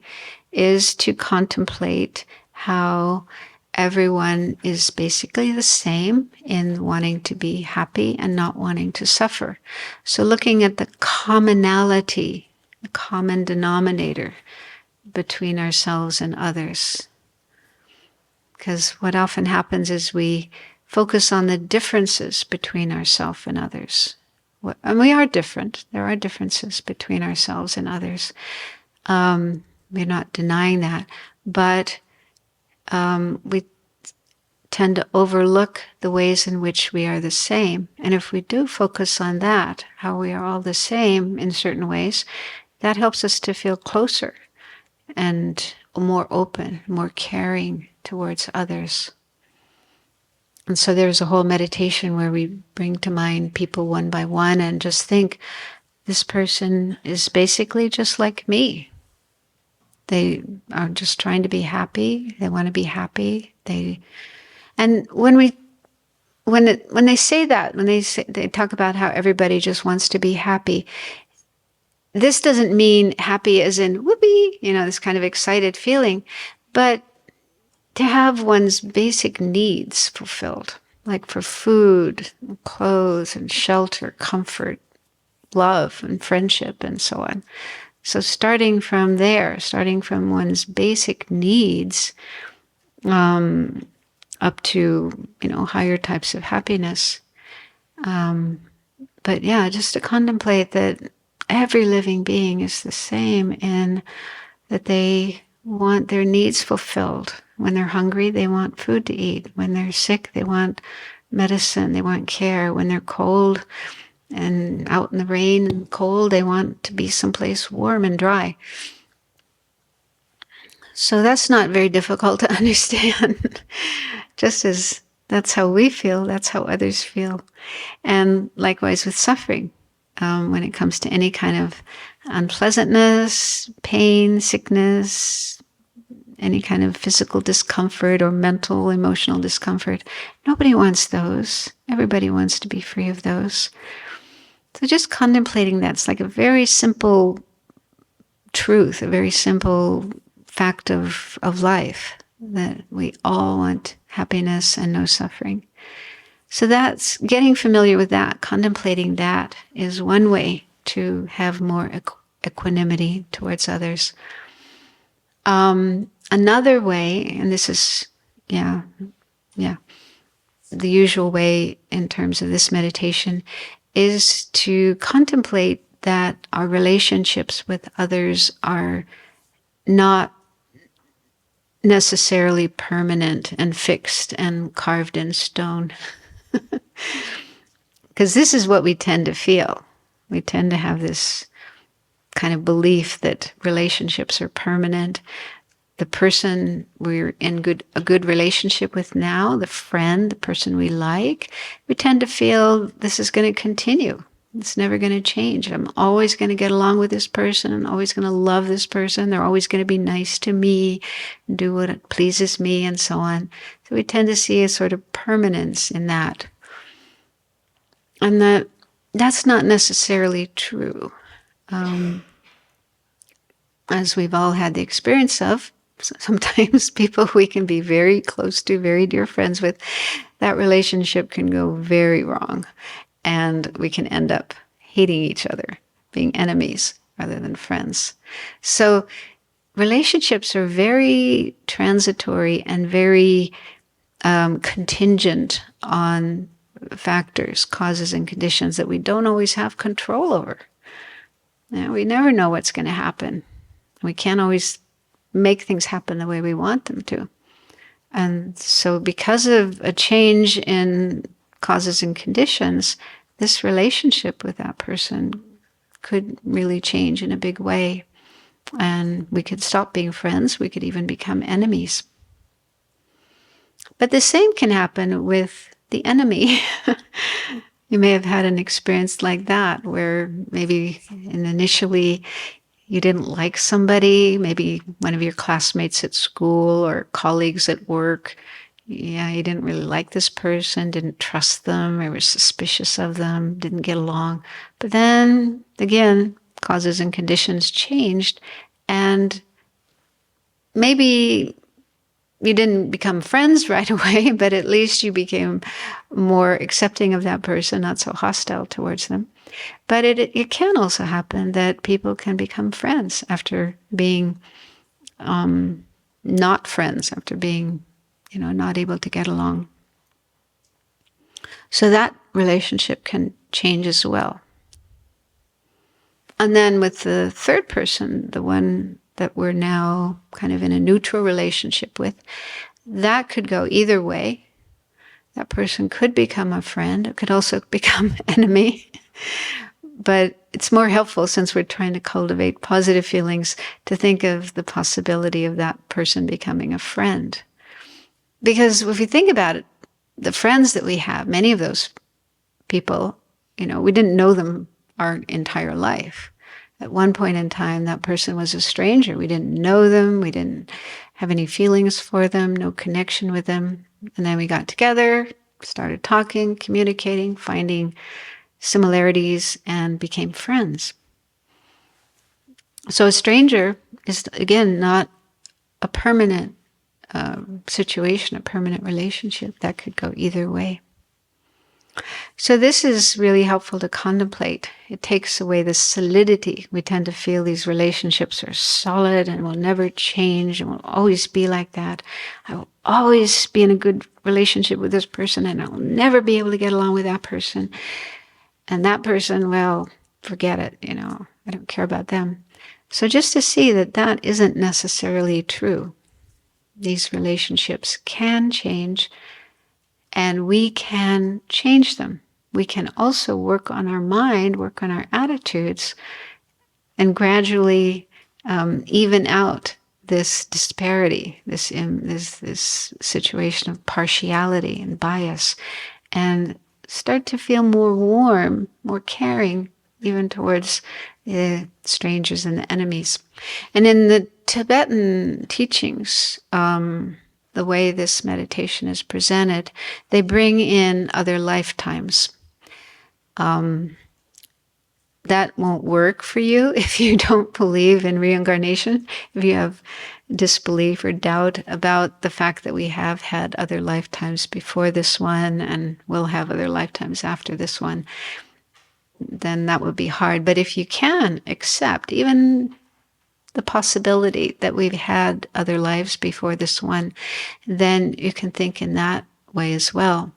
is to contemplate how everyone is basically the same in wanting to be happy and not wanting to suffer. So looking at the commonality, the common denominator between ourselves and others. Because what often happens is we focus on the differences between ourselves and others. And we are different. There are differences between ourselves and others. We're not denying that. But we tend to overlook the ways in which we are the same. And if we do focus on that, how we are all the same in certain ways, that helps us to feel closer and more open, more caring towards others. And so there's a whole meditation where we bring to mind people one by one and just think, this person is basically just like me. They are just trying to be happy. They want to be happy. And when they say that, they talk about how everybody just wants to be happy, this doesn't mean happy as in whoopee, this kind of excited feeling, but to have one's basic needs fulfilled, like for food, clothes, and shelter, comfort, love, and friendship, and so on. So starting from there, starting from one's basic needs, up to, higher types of happiness. But yeah, just to contemplate that every living being is the same in that they want their needs fulfilled. When they're hungry, they want food to eat. When they're sick, they want medicine, they want care. When they're cold and out in the rain and cold, they want to be someplace warm and dry. So that's not very difficult to understand. Just as that's how we feel, that's how others feel. And likewise with suffering. When it comes to any kind of unpleasantness, pain, sickness, any kind of physical discomfort or mental, emotional discomfort, nobody wants those. Everybody wants to be free of those. So just contemplating that's like a very simple truth, a very simple fact of life, that we all want happiness and no suffering. So that's getting familiar with that, contemplating that is one way to have more equanimity towards others. Another way, and this is, the usual way in terms of this meditation, is to contemplate that our relationships with others are not necessarily permanent and fixed and carved in stone. Because this is what we tend to feel. We tend to have this kind of belief that relationships are permanent. The person we're in a good relationship with now, the friend, the person we like, we tend to feel this is going to continue. It's never going to change. I'm always going to get along with this person. I'm always going to love this person. They're always going to be nice to me, do what pleases me, and so on. So we tend to see a sort of permanence in that. And that's not necessarily true. As we've all had the experience of, sometimes people we can be very close to, very dear friends with, that relationship can go very wrong. And we can end up hating each other, being enemies rather than friends. So relationships are very transitory and very contingent on factors, causes, and conditions that we don't always have control over. We never know what's going to happen. We can't always make things happen the way we want them to. And so because of a change in causes and conditions, this relationship with that person could really change in a big way. And we could stop being friends. We could even become enemies. But the same can happen with the enemy. You may have had an experience like that, where maybe initially you didn't like somebody, maybe one of your classmates at school or colleagues at work. You didn't really like this person, didn't trust them, or was suspicious of them, didn't get along. But then, again, causes and conditions changed, and maybe you didn't become friends right away, but at least you became more accepting of that person, not so hostile towards them. But it can also happen that people can become friends after being not friends, after being not able to get along. So that relationship can change as well. And then with the third person, the one that we're now kind of in a neutral relationship with, that could go either way. That person could become a friend. It could also become enemy. But it's more helpful, since we're trying to cultivate positive feelings, to think of the possibility of that person becoming a friend. Because if you think about it, the friends that we have, many of those people, we didn't know them our entire life. At one point in time, that person was a stranger. We didn't know them. We didn't have any feelings for them, no connection with them. And then we got together, started talking, communicating, finding similarities, and became friends. So a stranger is, again, not a permanent situation, a permanent relationship. That could go either way. So this is really helpful to contemplate. It takes away the solidity. We tend to feel these relationships are solid and will never change and will always be like that. I will always be in a good relationship with this person and I'll never be able to get along with that person. And that person, well, forget it, I don't care about them. So just to see that that isn't necessarily true. These relationships can change, and we can change them. We can also work on our mind, work on our attitudes, and gradually even out this disparity, this situation of partiality and bias, and start to feel more warm, more caring, even towards the strangers and the enemies. And in the Tibetan teachings, the way this meditation is presented, they bring in other lifetimes. That won't work for you if you don't believe in reincarnation, if you have disbelief or doubt about the fact that we have had other lifetimes before this one and will have other lifetimes after this one, then that would be hard. But if you can accept even the possibility that we've had other lives before this one, then you can think in that way as well.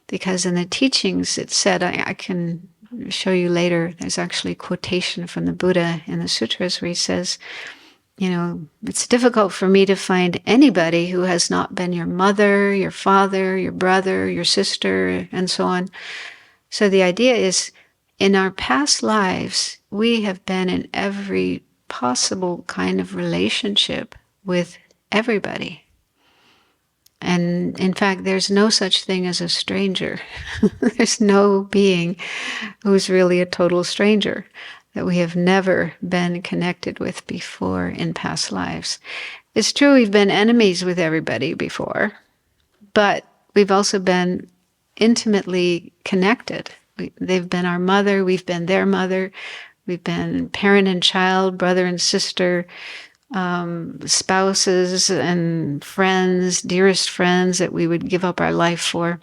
Because in the teachings it said, I can show you later, there's actually a quotation from the Buddha in the sutras where he says, it's difficult for me to find anybody who has not been your mother, your father, your brother, your sister, and so on. So the idea is, in our past lives, we have been in every possible kind of relationship with everybody. And in fact, there's no such thing as a stranger. There's no being who's really a total stranger that we have never been connected with before in past lives. It's true we've been enemies with everybody before, but we've also been intimately connected. They've been our mother, we've been their mother, we've been parent and child, brother and sister, spouses and friends, dearest friends that we would give up our life for.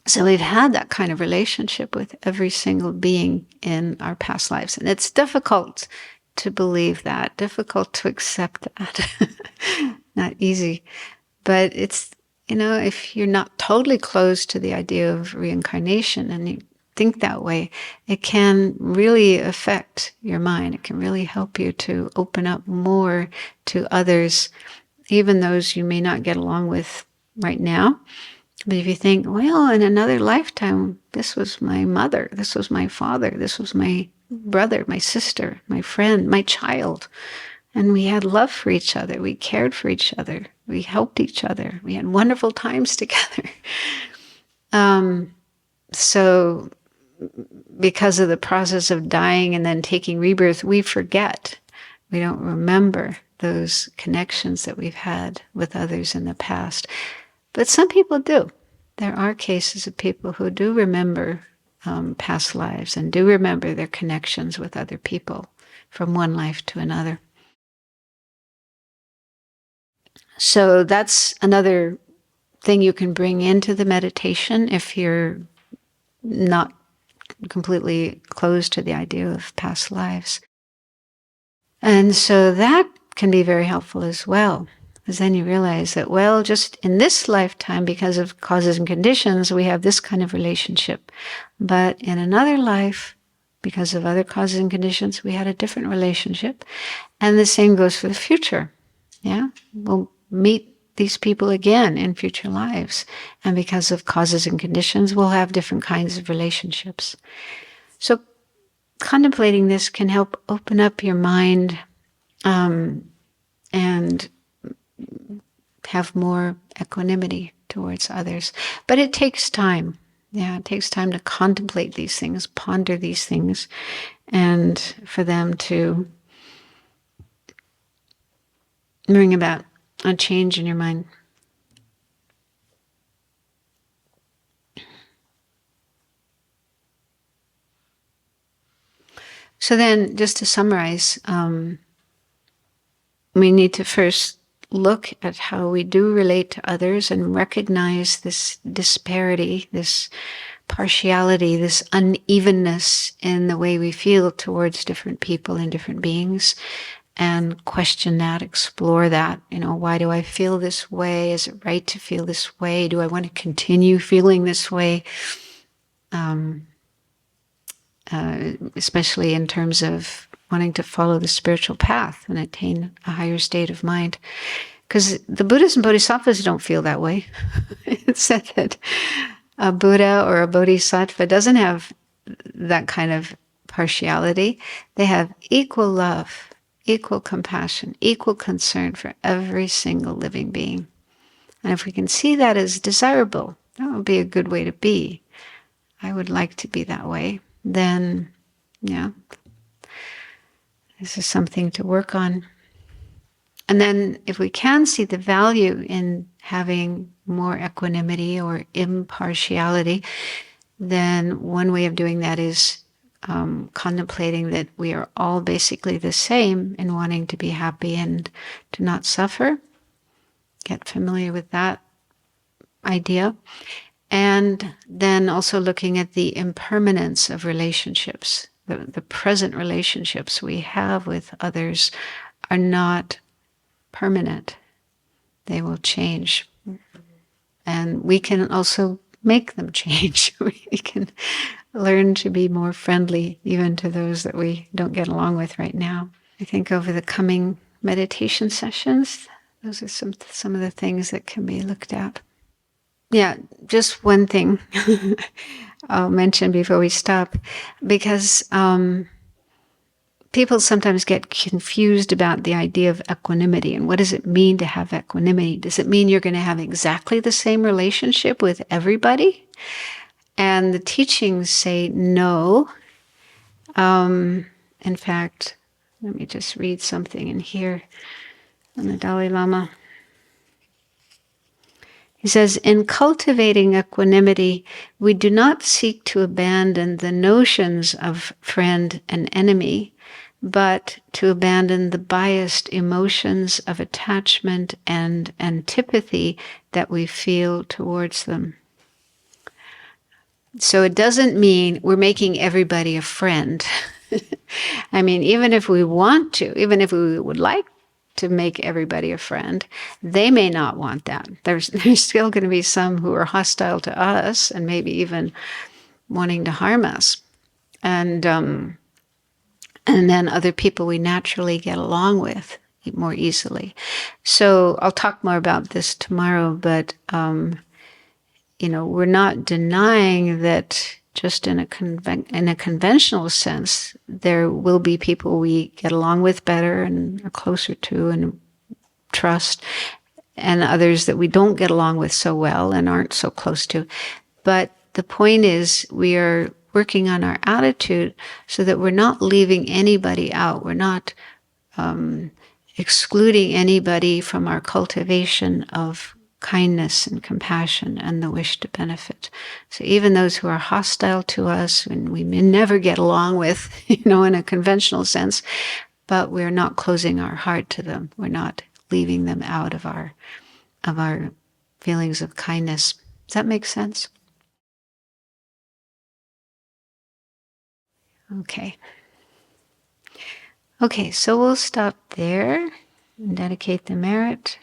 So we've had that kind of relationship with every single being in our past lives. And it's difficult to believe that, difficult to accept that. Not easy. But it's, if you're not totally closed to the idea of reincarnation and you think that way, it can really affect your mind. It can really help you to open up more to others, even those you may not get along with right now. But if you think, well, in another lifetime, this was my mother, this was my father, this was my brother, my sister, my friend, my child, and we had love for each other, we cared for each other, we helped each other, we had wonderful times together. So because of the process of dying and then taking rebirth, we forget. We don't remember those connections that we've had with others in the past. But some people do. There are cases of people who do remember past lives and do remember their connections with other people from one life to another. So that's another thing you can bring into the meditation if you're not completely closed to the idea of past lives. And so that can be very helpful as well, because then you realize that, well, just in this lifetime, because of causes and conditions, we have this kind of relationship. But in another life, because of other causes and conditions, we had a different relationship. And the same goes for the future. Yeah, we'll meet these people again in future lives. And because of causes and conditions, we'll have different kinds of relationships. So contemplating this can help open up your mind and have more equanimity towards others. But it takes time. Yeah, it takes time to contemplate these things, ponder these things. and for them to bring about a change in your mind. So then, just to summarize, we need to first look at how we do relate to others and recognize this disparity, this partiality, this unevenness in the way we feel towards different people and different beings, and question that, explore that. Why do I feel this way? Is it right to feel this way? Do I want to continue feeling this way? Especially in terms of wanting to follow the spiritual path and attain a higher state of mind. Because the Buddhas and Bodhisattvas don't feel that way. It's said that a Buddha or a Bodhisattva doesn't have that kind of partiality. They have equal love, equal compassion, equal concern for every single living being. And if we can see that as desirable, that would be a good way to be. I would like to be that way. Then, this is something to work on. And then if we can see the value in having more equanimity or impartiality, then one way of doing that is contemplating that we are all basically the same in wanting to be happy and to not suffer. Get familiar with that idea. And then also looking at the impermanence of relationships. The present relationships we have with others are not permanent. They will change. And we can also make them change. We can learn to be more friendly even to those that we don't get along with right now. I think over the coming meditation sessions, those are some of the things that can be looked at. Yeah, just one thing I'll mention before we stop, because people sometimes get confused about the idea of equanimity and what does it mean to have equanimity? Does it mean you're going to have exactly the same relationship with everybody? And the teachings say no. In fact, let me just read something in here on the Dalai Lama. He says, in cultivating equanimity, we do not seek to abandon the notions of friend and enemy, but to abandon the biased emotions of attachment and antipathy that we feel towards them. So it doesn't mean we're making everybody a friend. I mean, even if we want to, even if we would like to make everybody a friend, they may not want that. There's still going to be some who are hostile to us and maybe even wanting to harm us. And then other people we naturally get along with more easily. So I'll talk more about this tomorrow, but, we're not denying that just in a conventional sense, there will be people we get along with better and are closer to and trust, and others that we don't get along with so well and aren't so close to. But the point is, we are working on our attitude so that we're not leaving anybody out. We're not excluding anybody from our cultivation of kindness and compassion and the wish to benefit. So even those who are hostile to us and we may never get along with, in a conventional sense, but we're not closing our heart to them. We're not leaving them out of our feelings of kindness. Does that make sense? Okay. Okay, so we'll stop there and dedicate the merit.